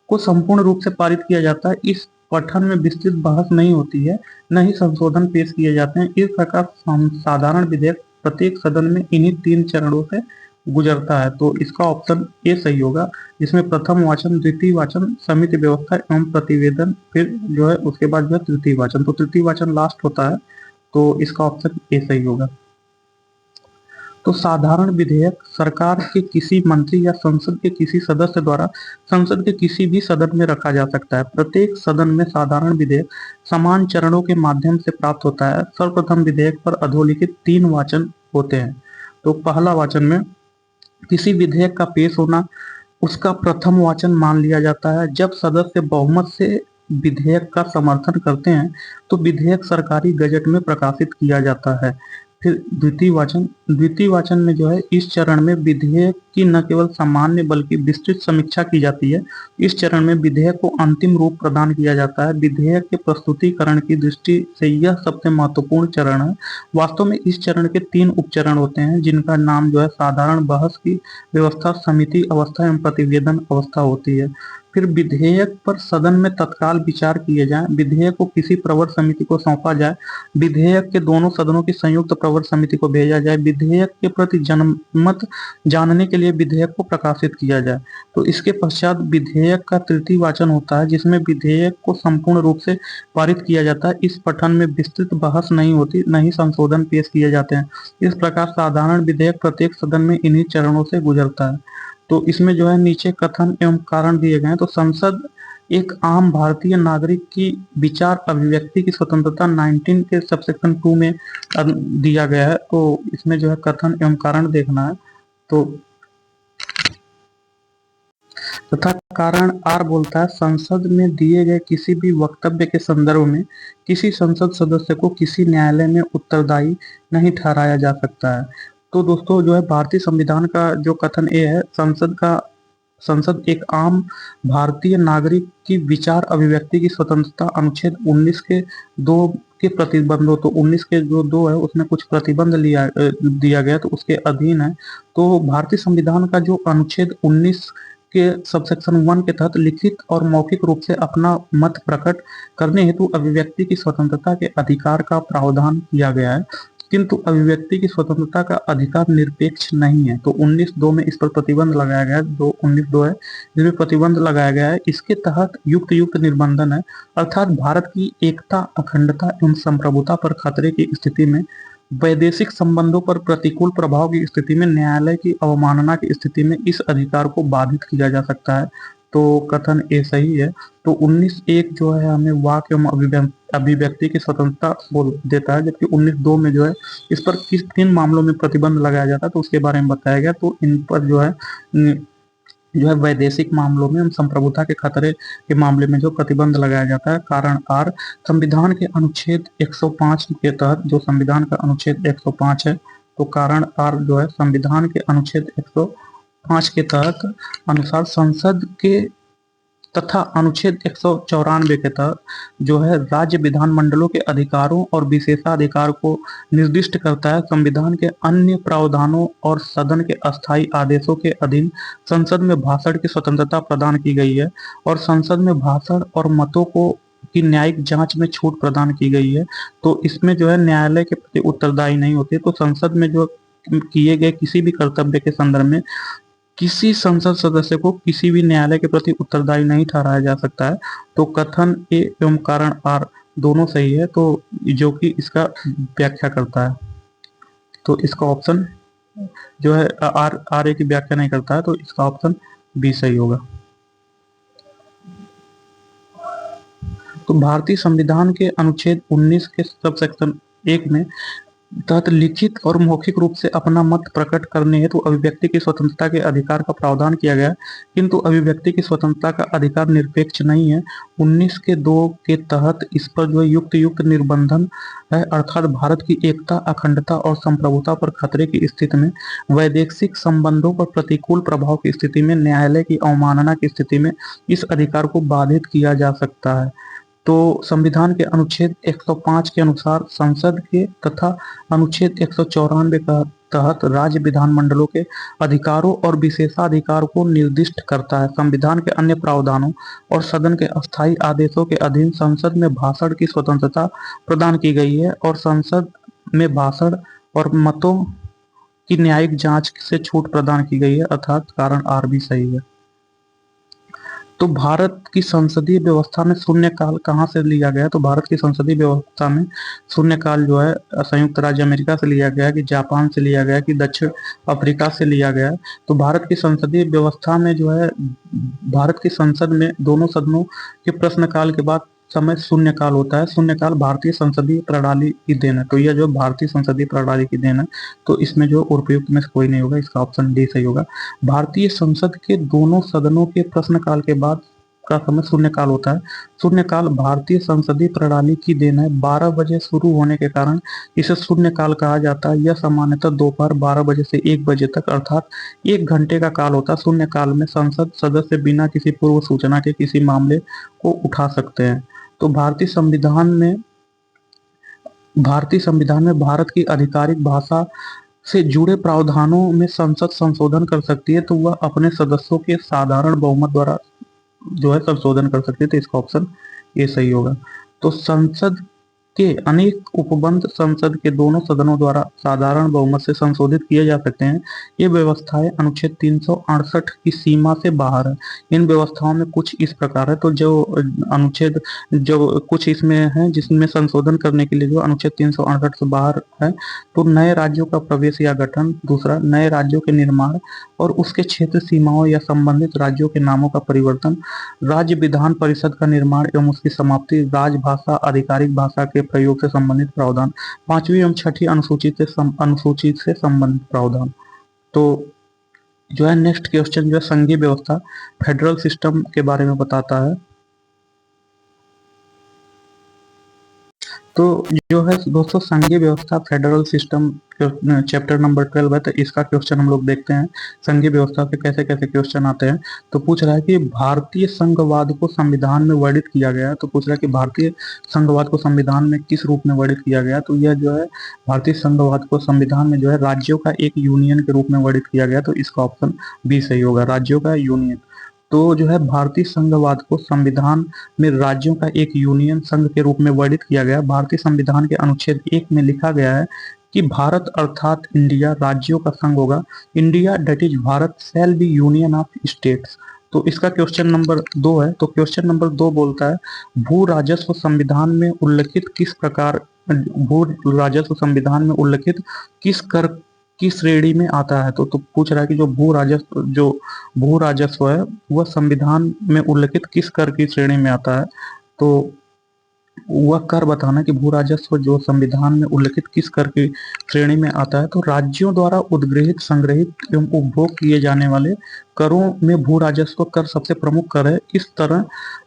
को संपूर्ण रूप से पारित किया जाता है। इस पठन में विस्तृत बहस नहीं होती है, न ही संशोधन पेश किए जाते हैं। इस प्रकार साधारण विधेयक प्रत्येक सदन में इन्हीं 3 चरणों से गुजरता है। तो इसका ऑप्शन ए सही होगा, जिसमें प्रथम वाचन, द्वितीय वाचन, समिति व्यवस्था एवं प्रतिवेदन, फिर जो है उसके बाद जो है तृतीय वाचन। तो तृतीय वाचन लास्ट होता है, तो इसका ऑप्शन ए सही होगा। तो साधारण विधेयक सरकार के किसी मंत्री या संसद के किसी सदस्य द्वारा संसद के किसी भी सदन में रखा जा सकता है। प्रत्येक सदन में साधारण विधेयक समान चरणों के माध्यम से प्राप्त होता है। सर्वप्रथम विधेयक पर अधोलिखित 3 वाचन होते हैं। तो पहला वाचन में किसी विधेयक का पेश होना, उसका प्रथम वाचन मान लिया जाता है। जब सदस्य बहुमत से विधेयक का समर्थन करते हैं तो विधेयक सरकारी गजट में प्रकाशित किया जाता है। फिर द्वितीय वाचन में जो है इस चरण में विधेयक की न केवल सामान्य बल्कि विस्तृत समीक्षा की जाती है। इस चरण में विधेयक को अंतिम रूप प्रदान किया जाता है। विधेयक के प्रस्तुतिकरण की दृष्टि से यह सबसे महत्वपूर्ण चरण है। वास्तव में इस चरण के 3 उपचरण होते हैं जिनका नाम जो है साधारण बहस की व्यवस्था, समिति अवस्था एवं प्रतिवेदन अवस्था होती है। फिर विधेयक पर सदन में तत्काल विचार किए जाए, विधेयक को किसी प्रवर समिति को सौंपा जाए, विधेयक के दोनों सदनों की संयुक्त प्रवर समिति को भेजा जाए, विधेयक के प्रति जनमत जानने के लिए विधेयक को प्रकाशित किया जाए। तो इसके पश्चात विधेयक का तृतीय वाचन होता है जिसमें विधेयक को संपूर्ण रूप से पारित किया जाता है। इस पठन में विस्तृत बहस नहीं होती, न ही संशोधन पेश किए जाते हैं। इस प्रकार साधारण विधेयक प्रत्येक सदन में इन्हीं चरणों से गुजरता है। तो इसमें जो है नीचे कथन एवं कारण दिए गए हैं। तो संसद एक आम भारतीय नागरिक की विचार अभिव्यक्ति की स्वतंत्रता 19 के सबसेक्शन 2 में दिया गया है। तो इसमें जो है कथन एवं कारण देखना है। तो तथा कारण आर बोलता है संसद में दिए गए किसी भी वक्तव्य के संदर्भ में किसी संसद सदस्य को किसी न्यायालय में उत्तरदायी नहीं ठहराया जा सकता है। तो दोस्तों जो है भारतीय संविधान का जो कथन ए है, संसद एक आम भारतीय नागरिक की विचार अभिव्यक्ति की स्वतंत्रता अनुच्छेद 19 के 2 के प्रतिबंधों, तो 19 के जो 2 है उसमें कुछ प्रतिबंध दिया गया तो उसके अधीन है। तो भारतीय संविधान का जो अनुच्छेद 19 के सबसेक्शन 1 के तहत लिखित और मौखिक रूप से अपना मत प्रकट करने हेतु अभिव्यक्ति की स्वतंत्रता के अधिकार का प्रावधान किया गया है, किंतु अभिव्यक्ति की स्वतंत्रता का अधिकार निरपेक्ष नहीं है। तो 19(2) में इस पर प्रतिबंध लगाया गया है, 19(2) है जिसमें प्रतिबंध लगाया गया है। इसके तहत युक्त निर्बंधन है, अर्थात भारत की एकता, अखंडता एवं संप्रभुता पर खतरे की स्थिति में, वैदेशिक संबंधों पर प्रतिकूल प्रभाव की स्थिति में, न्यायालय की अवमानना की स्थिति में इस अधिकार को बाधित किया जा सकता है। तो कथन ए सही है। तो 19(1) जो है हमें वाक एवं अभिव्यक्ति की स्वतंत्रता बोल देता है, जबकि 19(2) में जो है इस पर किस 3 मामलों में प्रतिबंध लगाया जाता है तो उसके बारे में बताया गया। तो इन पर जो है वैदेशिक मामलों में हम संप्रभुता के खतरे के मामले में जो प्रतिबंध लगाया जाता है। कारण आर संविधान के अनुच्छेद 105 के तहत, जो संविधान का अनुच्छेद 105 है, तो कारण आर जो है संविधान के अनुच्छेद 105 के तहत अनुसार संसद के तथा अनुच्छेद 194 के तहत जो है राज्य विधानमंडलों के अधिकारों और विशेषाधिकार को निर्दिष्ट करता है। संविधान के अन्य प्रावधानों और सदन के अस्थायी आदेशों के अधीन संसद में भाषण की स्वतंत्रता प्रदान की गई है और संसद में भाषण और मतों को की न्यायिक जांच में छूट प्रदान की गई है। तो इसमें जो है न्यायालय के प्रति उत्तरदायी नहीं होते। तो संसद में जो किए गए किसी भी कर्तव्य के संदर्भ में किसी संसद सदस्य को किसी भी न्यायालय के प्रति उत्तरदायी नहीं ठहराया जा सकता है। तो कथन ए एवं कारण आर दोनों सही है, तो जो कि इसका व्याख्या करता है। तो इसका ऑप्शन जो है आर ए की व्याख्या नहीं करता है, तो इसका ऑप्शन बी सही होगा। तो भारतीय संविधान के अनुच्छेद 19 के सबसेक्शन 1 में तहत लिखित और मौखिक रूप से अपना मत प्रकट करने हेतु अभिव्यक्ति की स्वतंत्रता के अधिकार का प्रावधान किया गया, किंतु अभिव्यक्ति की स्वतंत्रता का अधिकार निरपेक्ष नहीं है। 19 के 2 के तहत इस पर जो युक्त निर्बंधन है, अर्थात भारत की एकता, अखंडता और संप्रभुता पर खतरे की स्थिति में, वैदेशिक संबंधों पर प्रतिकूल प्रभाव की स्थिति में, न्यायालय की अवमानना की स्थिति में इस अधिकार को बाधित किया जा सकता है। तो संविधान के अनुच्छेद 105 के अनुसार संसद के तथा अनुच्छेद 194 का तहत राज्य विधानमंडलों के अधिकारों और विशेषाधिकार को निर्दिष्ट करता है। संविधान के अन्य प्रावधानों और सदन के अस्थायी आदेशों के अधीन संसद में भाषण की स्वतंत्रता प्रदान की गई है और संसद में भाषण और मतों की न्यायिक जांच से छूट प्रदान की गई है, अर्थात कारण आर भी सही है। तो भारत की संसदीय व्यवस्था में शून्यकाल कहाँ से लिया गया? तो भारत की संसदीय व्यवस्था में शून्यकाल जो है संयुक्त राज्य अमेरिका से लिया गया, कि जापान से लिया गया, कि दक्षिण अफ्रीका से लिया गया। तो भारत की संसदीय व्यवस्था में जो है भारत की संसद में दोनों सदनों के प्रश्नकाल के बाद समय शून्यकाल होता है। शून्यकाल भारतीय संसदीय प्रणाली की देन है। तो यह जो भारतीय संसदीय प्रणाली की देन है, तो इसमें जो उपयुक्त में से कोई नहीं होगा, इसका ऑप्शन डी सही होगा। भारतीय संसद के दोनों सदनों के प्रश्नकाल के बाद का समय शून्यकाल होता है। शून्यकाल भारतीय संसदीय प्रणाली की देन है। 12 बजे शुरू होने के कारण इसे शून्यकाल कहा जाता है। यह सामान्यतः दोपहर 12 बजे से 1 बजे तक अर्थात 1 घंटे का काल होता है। शून्यकाल में संसद सदस्य बिना किसी पूर्व सूचना के किसी मामले को उठा सकते हैं। तो भारतीय संविधान में भारत की आधिकारिक भाषा से जुड़े प्रावधानों में संसद संशोधन कर सकती है, तो वह अपने सदस्यों के साधारण बहुमत द्वारा जो है संशोधन कर सकते हैं। तो इसका ऑप्शन ए सही होगा। तो संसद के अनेक उपबंध संसद के दोनों सदनों द्वारा साधारण बहुमत से संशोधित किए जा सकते हैं। ये व्यवस्थाएं अनुच्छेद 368 की सीमा से बाहर है। इन व्यवस्थाओं में कुछ इस प्रकार है। तो जो अनुच्छेद जो कुछ इसमें है जिसमें संशोधन करने के लिए जो अनुच्छेद 368 से बाहर है, तो नए राज्यों का प्रवेश या गठन, दूसरा नए राज्यों के निर्माण और उसके क्षेत्र सीमाओं या संबंधित राज्यों के नामों का परिवर्तन, राज्य विधान परिषद का निर्माण एवं उसकी समाप्ति, राजभाषा आधिकारिक भाषा के प्रयोग से संबंधित प्रावधान, 5वीं एवं 6ठी अनुसूचित से संबंधित प्रावधान। तो जो है नेक्स्ट क्वेश्चन जो है संघीय व्यवस्था फेडरल सिस्टम के बारे में बताता है। तो जो है दोस्तों संघीय व्यवस्था फेडरल सिस्टम चैप्टर नंबर 12 है। तो इसका क्वेश्चन हम लोग देखते हैं संघीय व्यवस्था से कैसे कैसे क्वेश्चन आते हैं। तो पूछ रहा है कि भारतीय संघवाद को संविधान में वर्णित किया गया है। तो पूछ रहा है कि भारतीय संघवाद को संविधान में किस रूप में वर्णित किया गया। तो यह जो है भारतीय संघवाद को संविधान में जो है राज्यों का एक यूनियन के रूप में वर्णित किया गया। तो इसका ऑप्शन बी सही होगा, राज्यों का यूनियन। तो जो है भारतीय संघवाद को संविधान में राज्यों का एक यूनियन संघ के रूप में वर्णित किया गया। भारतीय संविधान के अनुच्छेद 1 में लिखा गया है कि भारत अर्थात इंडिया राज्यों का संघ होगा। India that is Bharat shall be union of states. तो इसका क्वेश्चन नंबर 2 है। तो क्वेश्चन नंबर 2 बोलता है भू राजस्व संविधान में उल्लिखित किस प्रकार भू राजस्व संविधान में उल्लिखित किस कर की श्रेणी में आता है। तो पूछ रहा है कि जो भू राजस्व है वह संविधान में उल्लिखित किस कर की श्रेणी में आता है। तो वह कर बताना कि भू राजस्व जो संविधान में उल्लिखित किस कर की श्रेणी में आता है। तो राज्यों द्वारा उद्गृहित संग्रहित एवं उपभोग किए जाने वाले करों में भू राजस्व कर सबसे प्रमुख कर है। इस तरह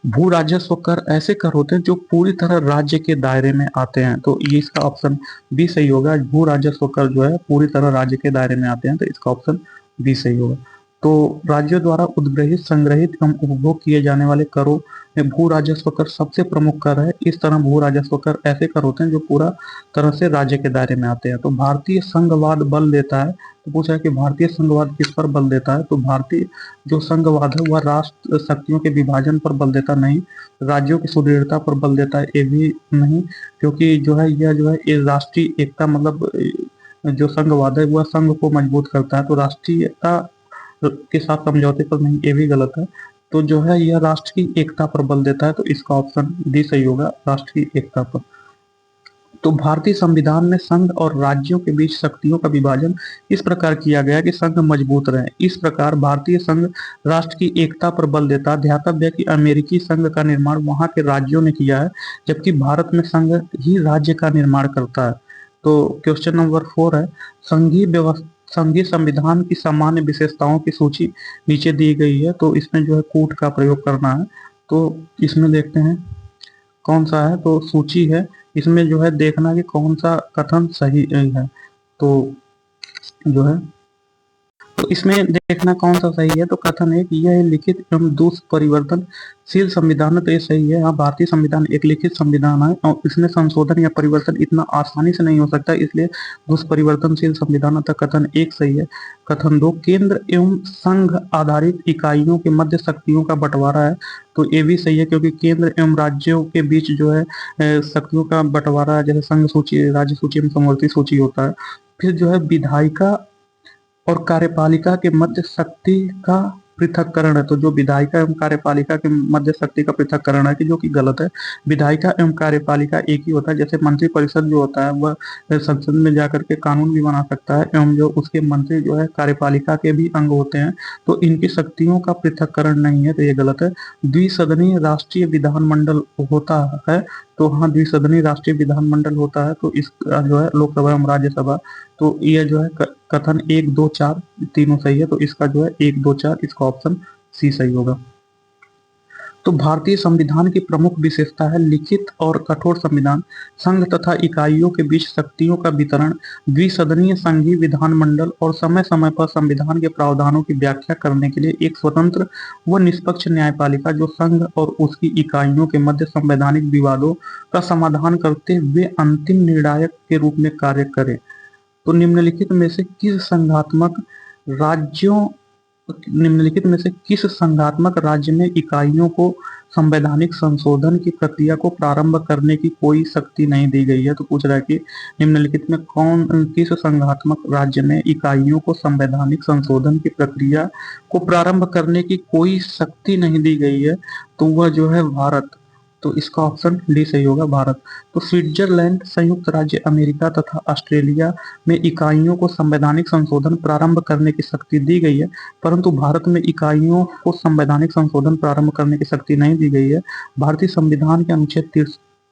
भू राजस्व कर ऐसे कर होते हैं जो पूरी तरह राज्य के दायरे में आते हैं। तो ये इसका ऑप्शन बी सही होगा। भू राजस्व कर जो है पूरी तरह राज्य के दायरे में आते हैं। तो इसका ऑप्शन बी सही होगा। तो राज्यों द्वारा उद्गृहित संग्रहित एवं उपभोग किए जाने वाले करों में भू राजस्व कर सबसे प्रमुख कर है। इस तरह भू राजस्व कर ऐसे कर होते हैं जो पूरा तरह से राज्य के दायरे में आते हैं। तो भारतीय संघवाद बल देता है। तो पूछा है कि भारतीय संघवाद किस पर बल देता है। तो भारतीय जो संघवाद है वह राष्ट्र शक्तियों के विभाजन पर बल देता नहीं, राज्यों की सुदृढ़ता पर बल देता है ये भी नहीं, क्योंकि जो है यह जो है ये राष्ट्रीय एकता मतलब जो संघवाद है वह संघ को मजबूत करता है। तो राष्ट्रीयता के साथ समझौते पर नहीं, ये भी गलत है। तो जो है यह राष्ट्र की एकता पर बल देता है। तो इसका ऑप्शन डी सही होगा, राष्ट्र की एकता पर। तो भारतीय संविधान में संघ और राज्यों के बीच शक्तियों का विभाजन इस प्रकार किया गया कि संघ मजबूत रहे। इस प्रकार भारतीय संघ राष्ट्र की एकता पर बल देता है। ध्यातव्य है कि अमेरिकी संघ का निर्माण वहां के राज्यों ने किया है, जबकि भारत में संघ ही राज्य का निर्माण करता है। तो क्वेश्चन नंबर 4 है संघीय संविधान की सामान्य विशेषताओं की सूची नीचे दी गई है। तो इसमें जो है कूट का प्रयोग करना है। तो इसमें देखते हैं कौन सा है। तो सूची है, इसमें जो है देखना कि कौन सा कथन सही है। तो जो है तो इसमें देखना कौन सा सही है। तो कथन है कि यह लिखित एवं दुष्परिवर्तनशील संविधान है। तो ये सही है। हाँ, भारतीय संविधान एक लिखित संविधान है और इसमें संशोधन या परिवर्तन इतना आसानी से नहीं हो सकता, इसलिए दुष्परिवर्तनशील संविधान है। कथन 1 सही है। कथन 2 केंद्र एवं संघ आधारित इकाइयों के मध्य शक्तियों का बंटवारा है। तो ये भी सही है, क्योंकि केंद्र एवं राज्यों के बीच जो है शक्तियों का बंटवारा जैसे संघ सूची, राज्य सूची में समवर्ती सूची होता है। फिर जो है विधायिका और कार्यपालिका के मध्य शक्ति का पृथक्करण है। तो जो विधायिका एवं कार्यपालिका के मध्य शक्ति का पृथक्करण है कि जो कि गलत है। विधायिका एवं कार्यपालिका एक ही होता है। जैसे मंत्रिपरिषद जो होता है वह संसद में जाकर के कानून भी बना सकता है एवं जो उसके मंत्री जो है कार्यपालिका के भी अंग होते हैं। तो इनकी शक्तियों का पृथक्करण नहीं है, तो ये गलत है। द्विसदनीय राष्ट्रीय विधानमंडल होता है। तो हाँ, द्विसदनीय राष्ट्रीय विधानमंडल होता है। तो इसका जो है लोकसभा एवं राज्यसभा, तो यह जो है कथन 1 2 4 तीनों सही है। तो इसका जो है 1 2 4 इसका ऑप्शन सी सही होगा। तो भारतीय संविधान की प्रमुख विशेषता है लिखित और कठोर संविधान, संघ तथा इकाइयों के बीच शक्तियों का वितरण, द्विसदनीय संघीय विधानमंडल और समय समय पर संविधान के प्रावधानों की व्याख्या करने के लिए एक स्वतंत्र व निष्पक्ष न्यायपालिका जो संघ और उसकी इकाइयों के मध्य संवैधानिक विवादों का समाधान करते हुए अंतिम निर्णायक के रूप में कार्य करे। तो निम्नलिखित में से किस संघात्मक राज्य में इकाइयों को संवैधानिक संशोधन की प्रक्रिया को प्रारंभ करने की कोई शक्ति नहीं दी गई है। तो पूछ रहा है कि निम्नलिखित में किस संघात्मक राज्य में इकाइयों को संवैधानिक संशोधन की प्रक्रिया को प्रारंभ करने की कोई शक्ति नहीं दी गई है। तो वह जो है भारत। तो इसका ऑप्शन डी सही होगा, भारत। तो स्विट्जरलैंड, संयुक्त राज्य अमेरिका तथा ऑस्ट्रेलिया में इकाइयों को संवैधानिक संशोधन प्रारंभ करने की शक्ति दी गई है, परंतु भारत में इकाइयों को संवैधानिक संशोधन प्रारंभ करने की शक्ति नहीं दी गई है। भारतीय संविधान के अनुच्छेद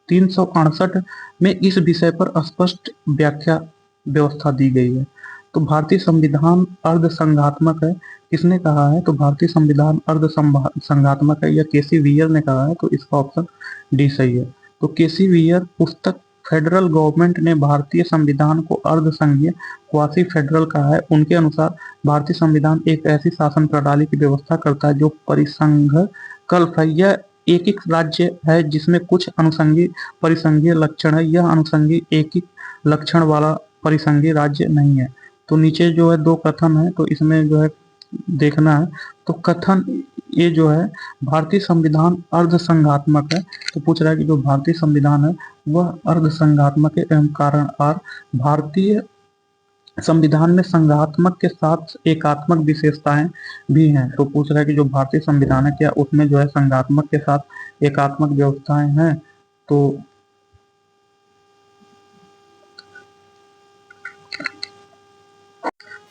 368 में इस विषय पर स्पष्ट व्याख्या व्यवस्था दी गई है। तो भारतीय संविधान अर्ध संघात्मक है, किसने कहा है? तो भारतीय संविधान अर्ध संघात्मक है, यह केसी वियर ने कहा है। तो इसका ऑप्शन डी सही है। तो केसी वियर पुस्तक फेडरल गवर्नमेंट ने भारतीय संविधान को अर्ध संघीय क्वासी फेडरल कहा है। उनके अनुसार भारतीय संविधान एक ऐसी शासन प्रणाली की व्यवस्था करता है जो परिसंघ कल्प है। यह एक राज्य है जिसमें कुछ अनुसंघीय परिसंघीय लक्षण है। यह अनुसंघीय एक लक्षण वाला परिसंघीय राज्य नहीं है। तो नीचे जो है 2 कथन है, तो इसमें जो है देखना है। तो कथन ये जो है भारतीय संविधान अर्ध संघात्मक है। तो पूछ रहा है कि जो भारतीय संविधान है वह अर्ध संघात्मक है एवं कारण आर। भारतीय संविधान में संघात्मक के साथ एकात्मक विशेषताएं भी हैं। तो पूछ रहा है कि जो भारतीय संविधान है क्या उसमें जो है संघात्मक के साथ एकात्मक व्यवस्थाएं हैं।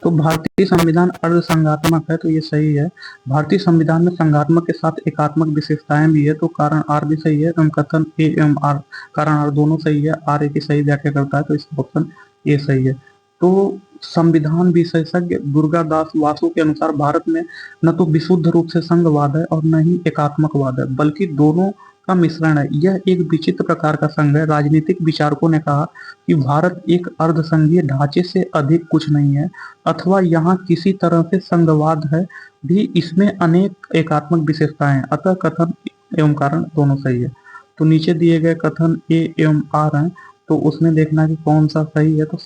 तो भारतीय संविधान अर्ध संघात्मक है, तो ये सही है। भारतीय संविधान में संघात्मक के साथ एकात्मक विशेषताएं भी है। तो कारण आर भी सही है एवं कथन ए एवं आर, कारण आर दोनों सही है। आर ए की सही व्याख्या करता है, तो इसका ऑप्शन ए सही है। तो संविधान विशेषज्ञ दुर्गादास वासु के अनुसार भारत में न तो विशुद्ध रूप से संघवाद है और न ही एकात्मकवाद है, बल्कि दोनों का मिश्रण है। यह एक विचित्र प्रकार का संघ है। राजनीतिक विचारकों ने कहा कि भारत एक अर्धसंघीय ढांचे से अधिक कुछ नहीं है, अथवा यहाँ किसी तरह से संघवाद है भी, इसमें अनेक एकात्मक विशेषताएं हैं। अतः कथन एवं कारण दोनों सही है। तो नीचे दिए गए कथन ए एवं आर हैं, तो उसमें देखना कि कौन सा सही है। तो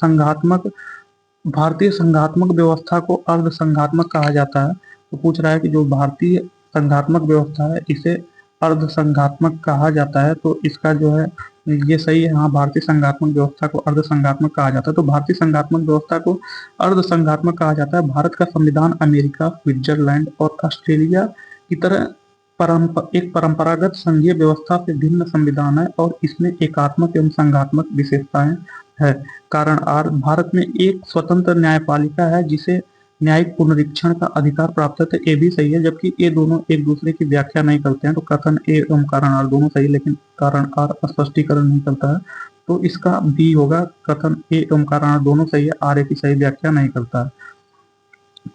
भारतीय संघात्मक व्यवस्था को अर्ध संघात्मक कहा जाता है। तो पूछ रहा है कि जो भारतीय संघात्मक व्यवस्था है इसे अर्ध संघात्मक कहा जाता है। तो इसका जो है ये सही है। हाँ, भारतीय संघात्मक व्यवस्था को अर्ध संघात्मक कहा जाता है। तो भारतीय संघात्मक व्यवस्था को अर्ध संघात्मक कहा जाता है। भारत का संविधान अमेरिका, स्विट्जरलैंड और ऑस्ट्रेलिया की तरह एक परंपरागत संघीय व्यवस्था से भिन्न संविधान है और इसमें एकात्मक एवं संघात्मक विशेषताएं है। कारण आर, भारत में एक स्वतंत्र न्यायपालिका है जिसे न्यायिक पुनरीक्षण का अधिकार प्राप्त है। तो ए भी सही है, जबकि ये दोनों एक दूसरे की व्याख्या नहीं करते हैं। तो कथन ए एवं कारण आर दोनों सही, लेकिन कारण आर स्पष्टीकरण नहीं करता है। तो इसका बी होगा, कथन ए एवं कारण आर दोनों सही है, आर ए की सही व्याख्या नहीं करता है।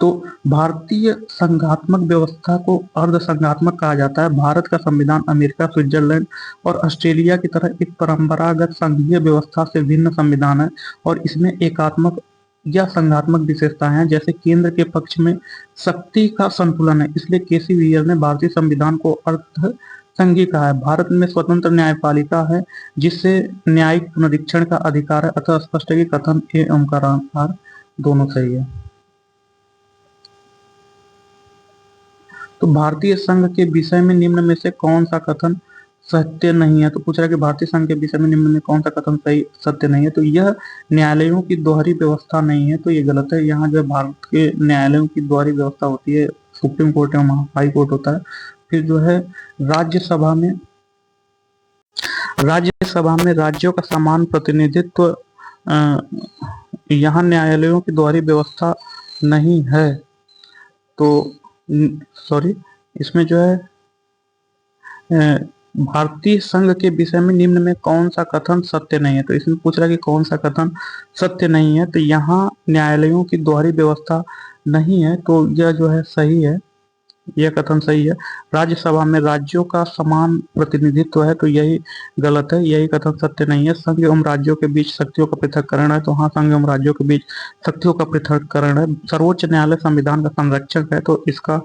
तो भारतीय संघात्मक व्यवस्था को अर्ध संघात्मक कहा जाता है। भारत का संविधान अमेरिका, स्विट्जरलैंड और ऑस्ट्रेलिया की तरह एक परंपरागत संघीय व्यवस्था से भिन्न संविधान है और इसमें एकात्मक या संघात्मक विशेषताएं हैं। जैसे केंद्र के पक्ष में शक्ति का संतुलन है, इसलिए केसी वियर ने भारतीय संविधान को अर्ध संघीय कहा है। भारत में स्वतंत्र न्यायपालिका है जिससे न्यायिक पुनरीक्षण का अधिकार है। अतः स्पष्ट है कि कथन ए एवं कारण आर दोनों सही है। तो भारतीय संघ के विषय में निम्न में से कौन सा कथन सत्य नहीं है? तो पूछ रहा है कि भारतीय संघ के विषय में निम्न में कौन सा कथन सही सत्य नहीं है? तो यह न्यायालयों की दोहरी व्यवस्था नहीं है, तो ये गलत है। यहाँ जो भारत के न्यायालयों की दोहरी व्यवस्था होती है सुप्रीम कोर्ट एवं हाई कोर्ट होता है। फिर जो है राज्यसभा में राज्यों का समान प्रतिनिधित्व यहाँ न्यायालयों की द्वारा व्यवस्था नहीं है। तो सॉरी, इसमें जो है भारतीय संघ के विषय में निम्न में कौन सा कथन सत्य नहीं है। तो इसमें पूछ रहा है कि कौन सा कथन सत्य नहीं है। तो यहाँ न्यायालयों की द्वारा व्यवस्था नहीं है, तो यह जो है सही है, यह कथन सही है। राज्यसभा में राज्यों का समान प्रतिनिधित्व है, तो यही गलत है, यही कथन सत्य नहीं है। संघ एवं राज्यों के बीच शक्तियों का पृथक्करण है, तो हाँ, संघ एवं राज्यों के बीच शक्तियों का पृथक्करण है। सर्वोच्च न्यायालय संविधान का संरक्षक है, तो इसका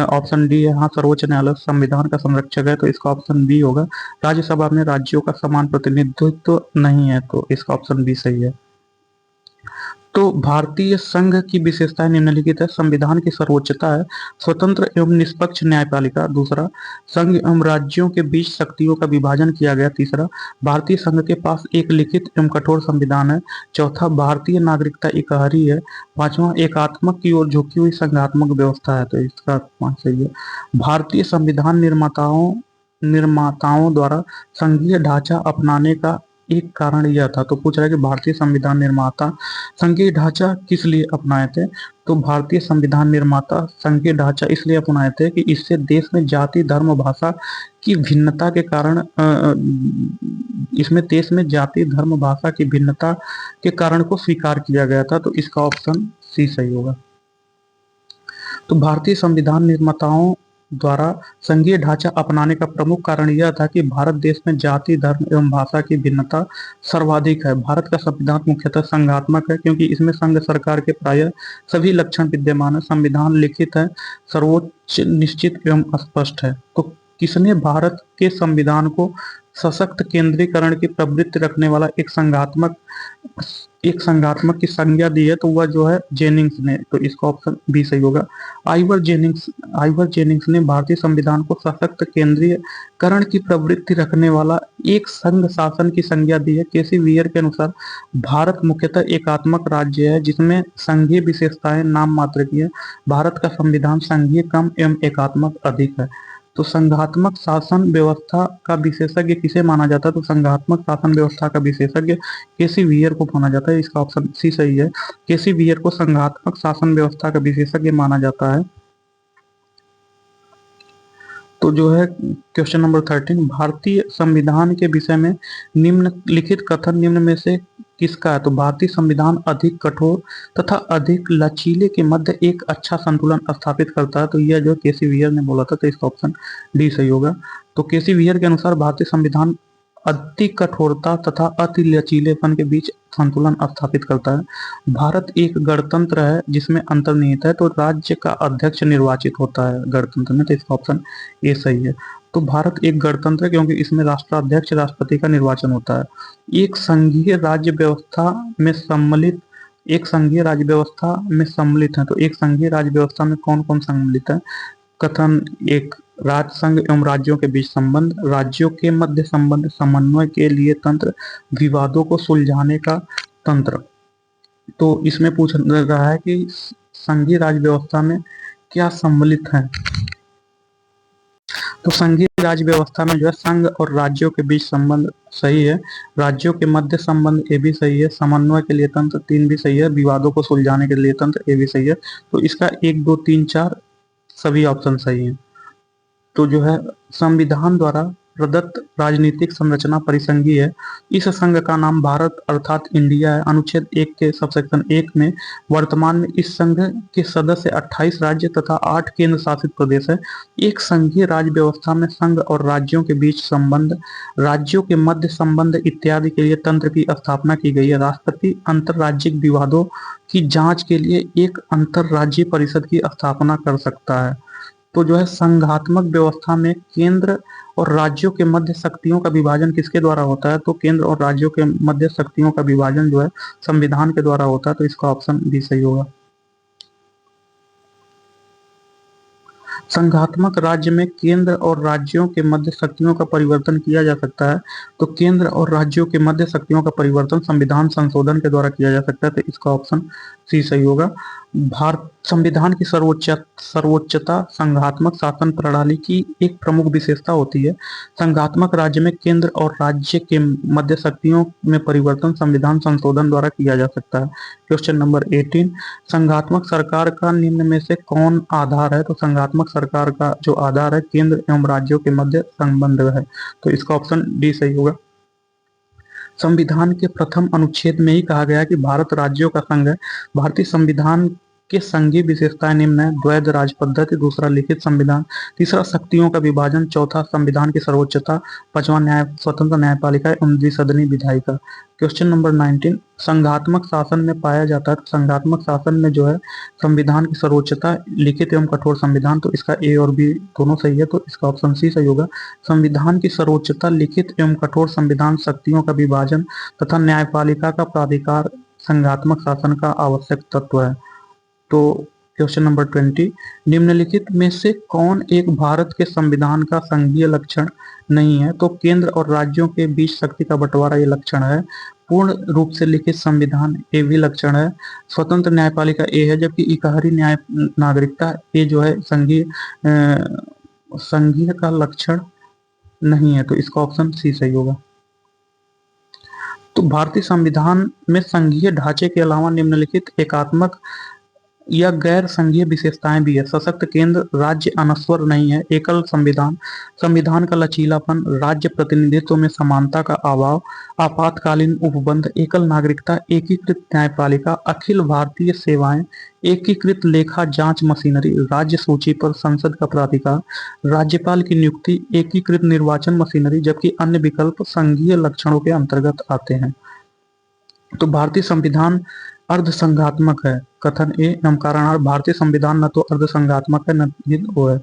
ऑप्शन डी है। हाँ, सर्वोच्च न्यायालय संविधान का संरक्षक है, तो इसका ऑप्शन बी होगा। राज्यसभा में राज्यों का समान प्रतिनिधित्व नहीं है, तो इसका ऑप्शन बी सही है। तो भारतीय संघ की विशेषताएं निम्नलिखित है। संविधान की सर्वोच्चता है, स्वतंत्र एवं निष्पक्ष न्यायपालिका। दूसरा, संघ एवं राज्यों के बीच शक्तियों का विभाजन किया गया। तीसरा, भारतीय संघ के पास एक लिखित एवं कठोर संविधान है। चौथा, भारतीय नागरिकता एकहरी है। पांचवा, एकात्मक की ओर झुकी हुई संघात्मक व्यवस्था है, तो इसका पांच सही है। भारतीय संविधान निर्माताओं द्वारा संघीय ढांचा अपनाने का एक कारण यह था। तो पूछ रहा है कि भारतीय संविधान निर्माता संघीय ढांचा किस लिए अपनाए थे। तो भारतीय संविधान निर्माता संघीय ढांचा इसलिए अपनाए थे कि इससे देश में जाति, धर्म, भाषा की भिन्नता के कारण इसमें देश में जाति, धर्म, भाषा की भिन्नता के कारण को स्वीकार किया गया था। तो इसका ऑप्शन सी सही होगा। तो भारतीय संविधान निर्माताओं द्वारा संघीय ढांचा अपनाने का प्रमुख कारण यह था कि भारत देश में जाति, धर्म एवं भाषा की भिन्नता सर्वाधिक है। भारत का संविधान मुख्यतः संघात्मक है, क्योंकि इसमें संघ सरकार के प्रायः सभी लक्षण विद्यमान है। संविधान लिखित है, सर्वोच्च, निश्चित एवं स्पष्ट है। तो किसने भारत के संविधान को सशक्त केंद्रीकरण की प्रवृत्ति रखने वाला एक संघात्मक की संज्ञा दी है, तो वह जो है जेनिंग्स ने। तो इसका ऑप्शन बी सही होगा। आइवर जेनिंग्स ने भारतीय संविधान को सशक्त केंद्रीयकरण की प्रवृत्ति रखने वाला एक संघ शासन की संज्ञा दी है। केसी वियर के अनुसार भारत मुख्यतः एकात्मक राज्य है, जिसमें संघीय विशेषताएं नाम मात्र की है। भारत का संविधान संघीय कम एवं एकात्मक अधिक है। तो संघात्मक शासन व्यवस्था का विशेषज्ञ किसे माना जाता है। तो संघात्मक शासन व्यवस्था का विशेषज्ञ केसी वियर को माना जाता है। इसका ऑप्शन सी सही है। केसी वियर को संघात्मक शासन व्यवस्था का विशेषज्ञ माना जाता है। तो जो है क्वेश्चन नंबर 13, भारतीय संविधान के विषय में निम्नलिखित कथन निम्न में से किसका है। तो भारतीय संविधान अधिक कठोर तथा अधिक लचीले के मध्य एक अच्छा संतुलन स्थापित करता है। तो यह जो केसी वियर ने बोला था, तो इसका ऑप्शन डी सही होगा। तो केसी वियर के अनुसार भारतीय संविधान अति कठोरता तथा अति लचीलेपन के बीच संतुलन स्थापित करता है। भारत एक गणतंत्र है जिसमें अंतर्निहित है, तो राज्य का अध्यक्ष निर्वाचित होता है गणतंत्र में, तो इसका ऑप्शन ए सही है। तो भारत एक गणतंत्र है क्योंकि इसमें राष्ट्राध्यक्ष, राष्ट्रपति का निर्वाचन होता है। एक संघीय राज्य व्यवस्था में सम्मिलित है। तो एक संघीय राज्य व्यवस्था में कौन कौन सम्मिलित है। कथन एक, राज्य संघ एवं राज्यों के बीच संबंध, राज्यों के मध्य संबंध, समन्वय के लिए तंत्र, विवादों को सुलझाने का तंत्र। तो इसमें पूछ रहा है कि संघीय राज्य व्यवस्था में क्या सम्मिलित है। तो संघीय राज्य व्यवस्था में जो है संघ और राज्यों के बीच संबंध सही है, राज्यों के मध्य संबंध ए भी सही है, समन्वय के लिए तंत्र 3 भी सही है, विवादों को सुलझाने के लिए तंत्र ए भी सही है। तो इसका 1, 2, 3, 4 सभी ऑप्शन सही हैं। तो जो है संविधान द्वारा प्रदत्त राजनीतिक संरचना परिसंघीय है। इस संघ का नाम भारत अर्थात इंडिया है। अनुच्छेद 1 के सबसेक्शन 1 में वर्तमान में इस संघ के सदस्य 28 राज्य तथा 8 केंद्र शासित प्रदेश है। एक संघीय राज्य व्यवस्था में संघ और राज्यों के बीच संबंध, राज्यों के मध्य संबंध इत्यादि के लिए तंत्र की स्थापना की गई है। राष्ट्रपति अंतरराज्यिक विवादों की जांच के लिए एक अंतरराज्यीय परिषद की स्थापना कर सकता है। तो जो है संघात्मक व्यवस्था में केंद्र और राज्यों के मध्य शक्तियों का विभाजन किसके द्वारा होता है। तो केंद्र और राज्यों के मध्य शक्तियों का विभाजन जो है संविधान के द्वारा होता है। तो इसका ऑप्शन भी सही होगा। संघात्मक राज्य में केंद्र और राज्यों के मध्य शक्तियों का परिवर्तन किया जा सकता है। तो केंद्र और राज्यों के मध्य शक्तियों का परिवर्तन संविधान संशोधन के द्वारा किया जा सकता है। तो इसका ऑप्शन सी सही होगा। भारत संविधान की सर्वोच्चता संघात्मक शासन प्रणाली की एक प्रमुख विशेषता होती है। संघात्मक राज्य में केंद्र और राज्य के मध्य शक्तियों में परिवर्तन संविधान संशोधन द्वारा किया जा सकता है। क्वेश्चन नंबर 18, संघात्मक सरकार का निम्न में से कौन आधार है? तो संघात्मक सरकार का जो आधार है केंद्र एवं राज्यों के मध्य संबंध है, तो इसका ऑप्शन डी सही होगा। संविधान के प्रथम अनुच्छेद में ही कहा गया है कि भारत राज्यों का संघ है। भारतीय संविधान के संघीय विशेषताएं निम्न है: द्वैध राज पद्धति, दूसरा लिखित संविधान, तीसरा शक्तियों का विभाजन, चौथा संविधान की सर्वोच्चता, पांचवा न्याय स्वतंत्र न्यायपालिका एवं द्विसदनी विधायिका। क्वेश्चन नंबर 19, संघात्मक शासन में पाया जाता है। संघात्मक शासन में जो है संविधान की सर्वोच्चता, लिखित एवं कठोर संविधान, तो इसका ए और बी दोनों सही है, तो इसका ऑप्शन सी सही होगा। संविधान की सर्वोच्चता, लिखित एवं कठोर संविधान, शक्तियों का विभाजन तथा न्यायपालिका का प्राधिकार संघात्मक शासन का आवश्यक तत्व है। तो क्वेश्चन नंबर 20, निम्नलिखित में से कौन एक भारत के संविधान का संघीय लक्षण नहीं है? तो केंद्र और राज्यों के बीच शक्ति का बंटवारा ये लक्षण है। पूर्ण रूप से लिखित संविधान ए भी लक्षण है। स्वतंत्र न्यायपालिका ए है, जबकि इकहरी न्याय नागरिकता ये जो है संघीय का लक्षण नहीं है, तो इसका ऑप्शन सी सही होगा। तो भारतीय संविधान में संघीय ढांचे के अलावा निम्नलिखित एकात्मक या गैर संघीय विशेषताएं भी है: सशक्त केंद्र, राज्य अनस्वर नहीं है, एकल संविधान, संविधान का लचीलापन, राज्य प्रतिनिधित्व में समानता का अभाव, आपातकालीन उपबंध, एकल नागरिकता, एकीकृत न्यायपालिका, अखिल भारतीय सेवाएं, एकीकृत लेखा जांच मशीनरी, राज्य सूची पर संसद का प्राधिकार, राज्यपाल की नियुक्ति, एकीकृत निर्वाचन मशीनरी, जबकि अन्य विकल्प संघीय लक्षणों के अंतर्गत आते हैं। तो भारतीय संविधान अर्ध संघात्मक है, कथन ए एवं कारण भारतीय संविधान न तो अर्ध संघात्मक है न ही वो है,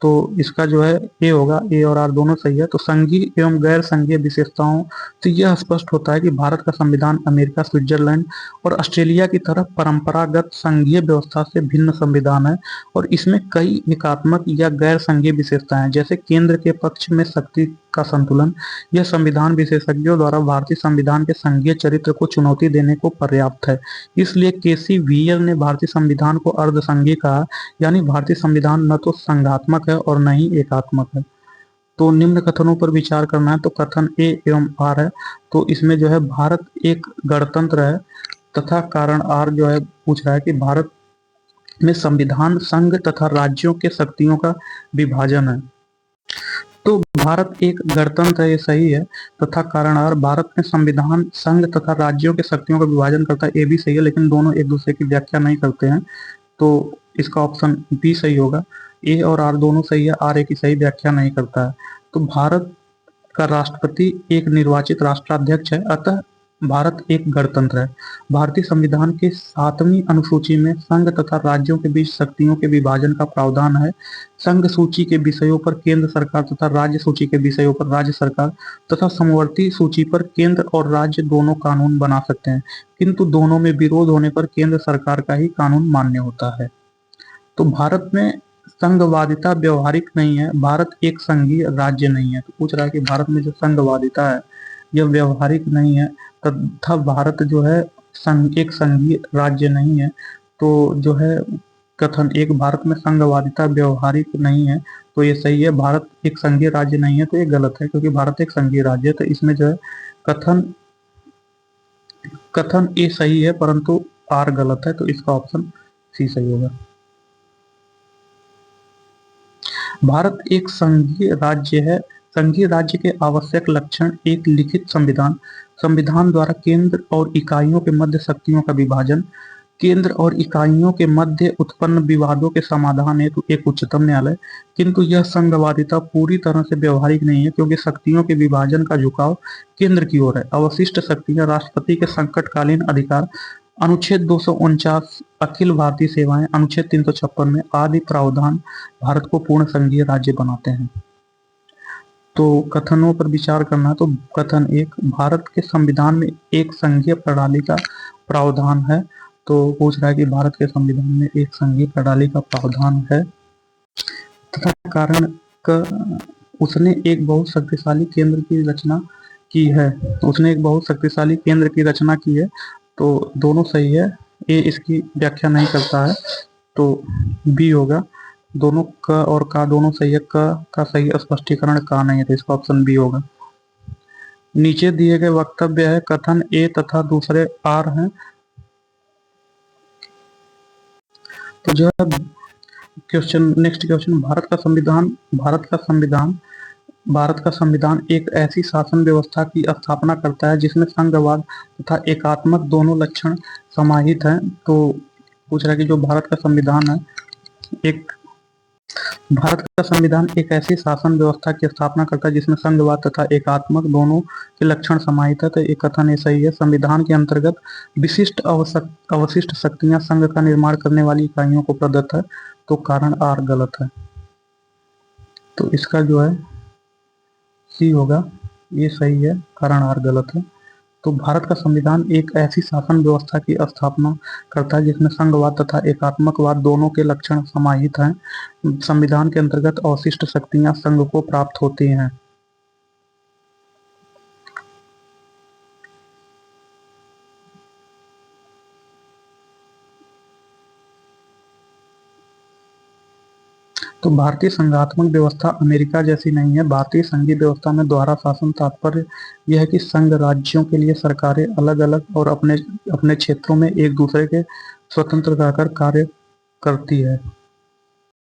तो इसका जो है ए होगा। ए और आर दोनों सही है। तो संघीय एवं गैर संघीय विशेषताओं से यह स्पष्ट होता है कि भारत का संविधान अमेरिका, स्विट्जरलैंड और ऑस्ट्रेलिया की तरह परंपरागत संघीय व्यवस्था से भिन्न संविधान है और इसमें कई एकात्मक या गैर संघीय विशेषताएं हैं, जैसे केंद्र के पक्ष में शक्ति का संतुलन। यह संविधान विशेषज्ञों द्वारा भारतीय संविधान के संघीय चरित्र को चुनौती देने को पर्याप्त है। इसलिए केसी वियर ने भारतीय संविधान को अर्ध संघीय कहा, यानी भारतीय संविधान न तो संघात्मक है और न ही एकात्मक है। तो निम्न कथनों पर विचार करना है, तो कथन ए एवं आर है, तो इसमें जो है भारत एक गणतंत्र है तथा कारण आर जो है पूछ रहा है कि भारत में संविधान संघ तथा राज्यों के शक्तियों का विभाजन है। तो भारत एक गणतंत्र है, ये सही है, तथा कारण आर भारत में संविधान संघ तथा राज्यों के शक्तियों का विभाजन करता है, ये भी सही है, लेकिन दोनों एक दूसरे की व्याख्या नहीं करते हैं, तो इसका ऑप्शन बी सही होगा। ए और आर दोनों सही है, आर ए की सही व्याख्या नहीं करता है। तो भारत का राष्ट्रपति एक निर्वाचित राष्ट्राध्यक्ष है, अतः भारत एक गणतंत्र है। भारतीय संविधान के 7वीं अनुसूची में संघ तथा राज्यों के बीच शक्तियों के विभाजन का प्रावधान है। संघ सूची के विषयों पर केंद्र सरकार तथा राज्य सूची के विषयों पर राज्य सरकार तथा समवर्ती सूची पर केंद्र और राज्य दोनों कानून बना सकते हैं, किंतु दोनों में विरोध होने पर केंद्र सरकार का ही कानून मान्य होता है। तो भारत में संघवादिता व्यवहारिक नहीं है, भारत एक संघीय राज्य नहीं है। तो पूछ रहा है कि भारत में जो संघवादिता है यह व्यवहारिक नहीं है तथा भारत जो है एक संघीय राज्य नहीं है। तो जो है कथन एक, भारत में संघवादिता व्यवहारिक नहीं है, तो ये सही है। भारत एक संघीय राज्य नहीं है, तो ये गलत है, क्योंकि भारत एक संघीय राज्य है। तो इसमें जो है कथन ए सही है, परंतु आर गलत है, तो इसका ऑप्शन सी सही होगा। भारत एक संघीय राज्य है। संघीय राज्य के आवश्यक लक्षण: एक, लिखित संविधान, संविधान द्वारा केंद्र और इकाइयों के मध्य शक्तियों का विभाजन, केंद्र और इकाइयों के मध्य उत्पन्न विवादों के समाधान हेतु एक उच्चतम न्यायालय। किंतु यह संघवादिता पूरी तरह से व्यवहारिक नहीं है, क्योंकि शक्तियों के विभाजन का झुकाव केंद्र की ओर है। अवशिष्ट शक्तियां, राष्ट्रपति के संकटकालीन अधिकार, अनुच्छेद 249 अखिल भारतीय सेवाएं, अनुच्छेद 356 में आदि प्रावधान भारत को पूर्ण संघीय राज्य बनाते हैं। तो कथनों पर विचार करना, तो कथन एक, भारत के संविधान में एक संघीय प्रणाली का प्रावधान है। तो पूछ रहा है कि भारत के संविधान में एक संघीय प्रणाली का प्रावधान है तथा कारण उसने एक बहुत शक्तिशाली केंद्र की रचना की है। उसने एक बहुत शक्तिशाली केंद्र की रचना की है, तो दोनों सही है। ए इसकी व्याख्या नहीं करता है, तो बी होगा। दोनों क और का दोनों सही है, का सही स्पष्टीकरण का नहीं है, तो इसका ऑप्शन बी होगा। नीचे दिए गए वक्तव्य है कथन ए तथा दूसरे आर हैं, तो जो है क्वेश्चन, नेक्स्ट क्वेश्चन, भारत का संविधान एक ऐसी शासन व्यवस्था की स्थापना करता है जिसमें संघवाद तथा एकात्मक दोनों लक्षण समाहित हैं। तो पूछ रहा है कि जो भारत का संविधान एक ऐसी शासन व्यवस्था की स्थापना करता है जिसमें संघवाद तथा एकात्मक दोनों के लक्षण समाहित है, तो एक कथन ये सही है। संविधान के अंतर्गत अवशिष्ट शक्तियां संघ का निर्माण करने वाली इकाइयों को प्रदत्त है, तो कारण आर गलत है। तो इसका जो है सी होगा, ये सही है, कारण आर गलत है। तो भारत का संविधान एक ऐसी शासन व्यवस्था की स्थापना करता है जिसमें संघवाद तथा एकात्मकवाद दोनों के लक्षण समाहित हैं। संविधान के अंतर्गत अवशिष्ट शक्तियां संघ को प्राप्त होती हैं। तो भारतीय संघात्मक व्यवस्था अमेरिका जैसी नहीं है। भारतीय संघीय व्यवस्था में द्वारा शासन तात्पर्य यह है कि संघ राज्यों के लिए सरकारें अलग अलग और अपने अपने क्षेत्रों में एक दूसरे के स्वतंत्र रहकर कार्य करती है।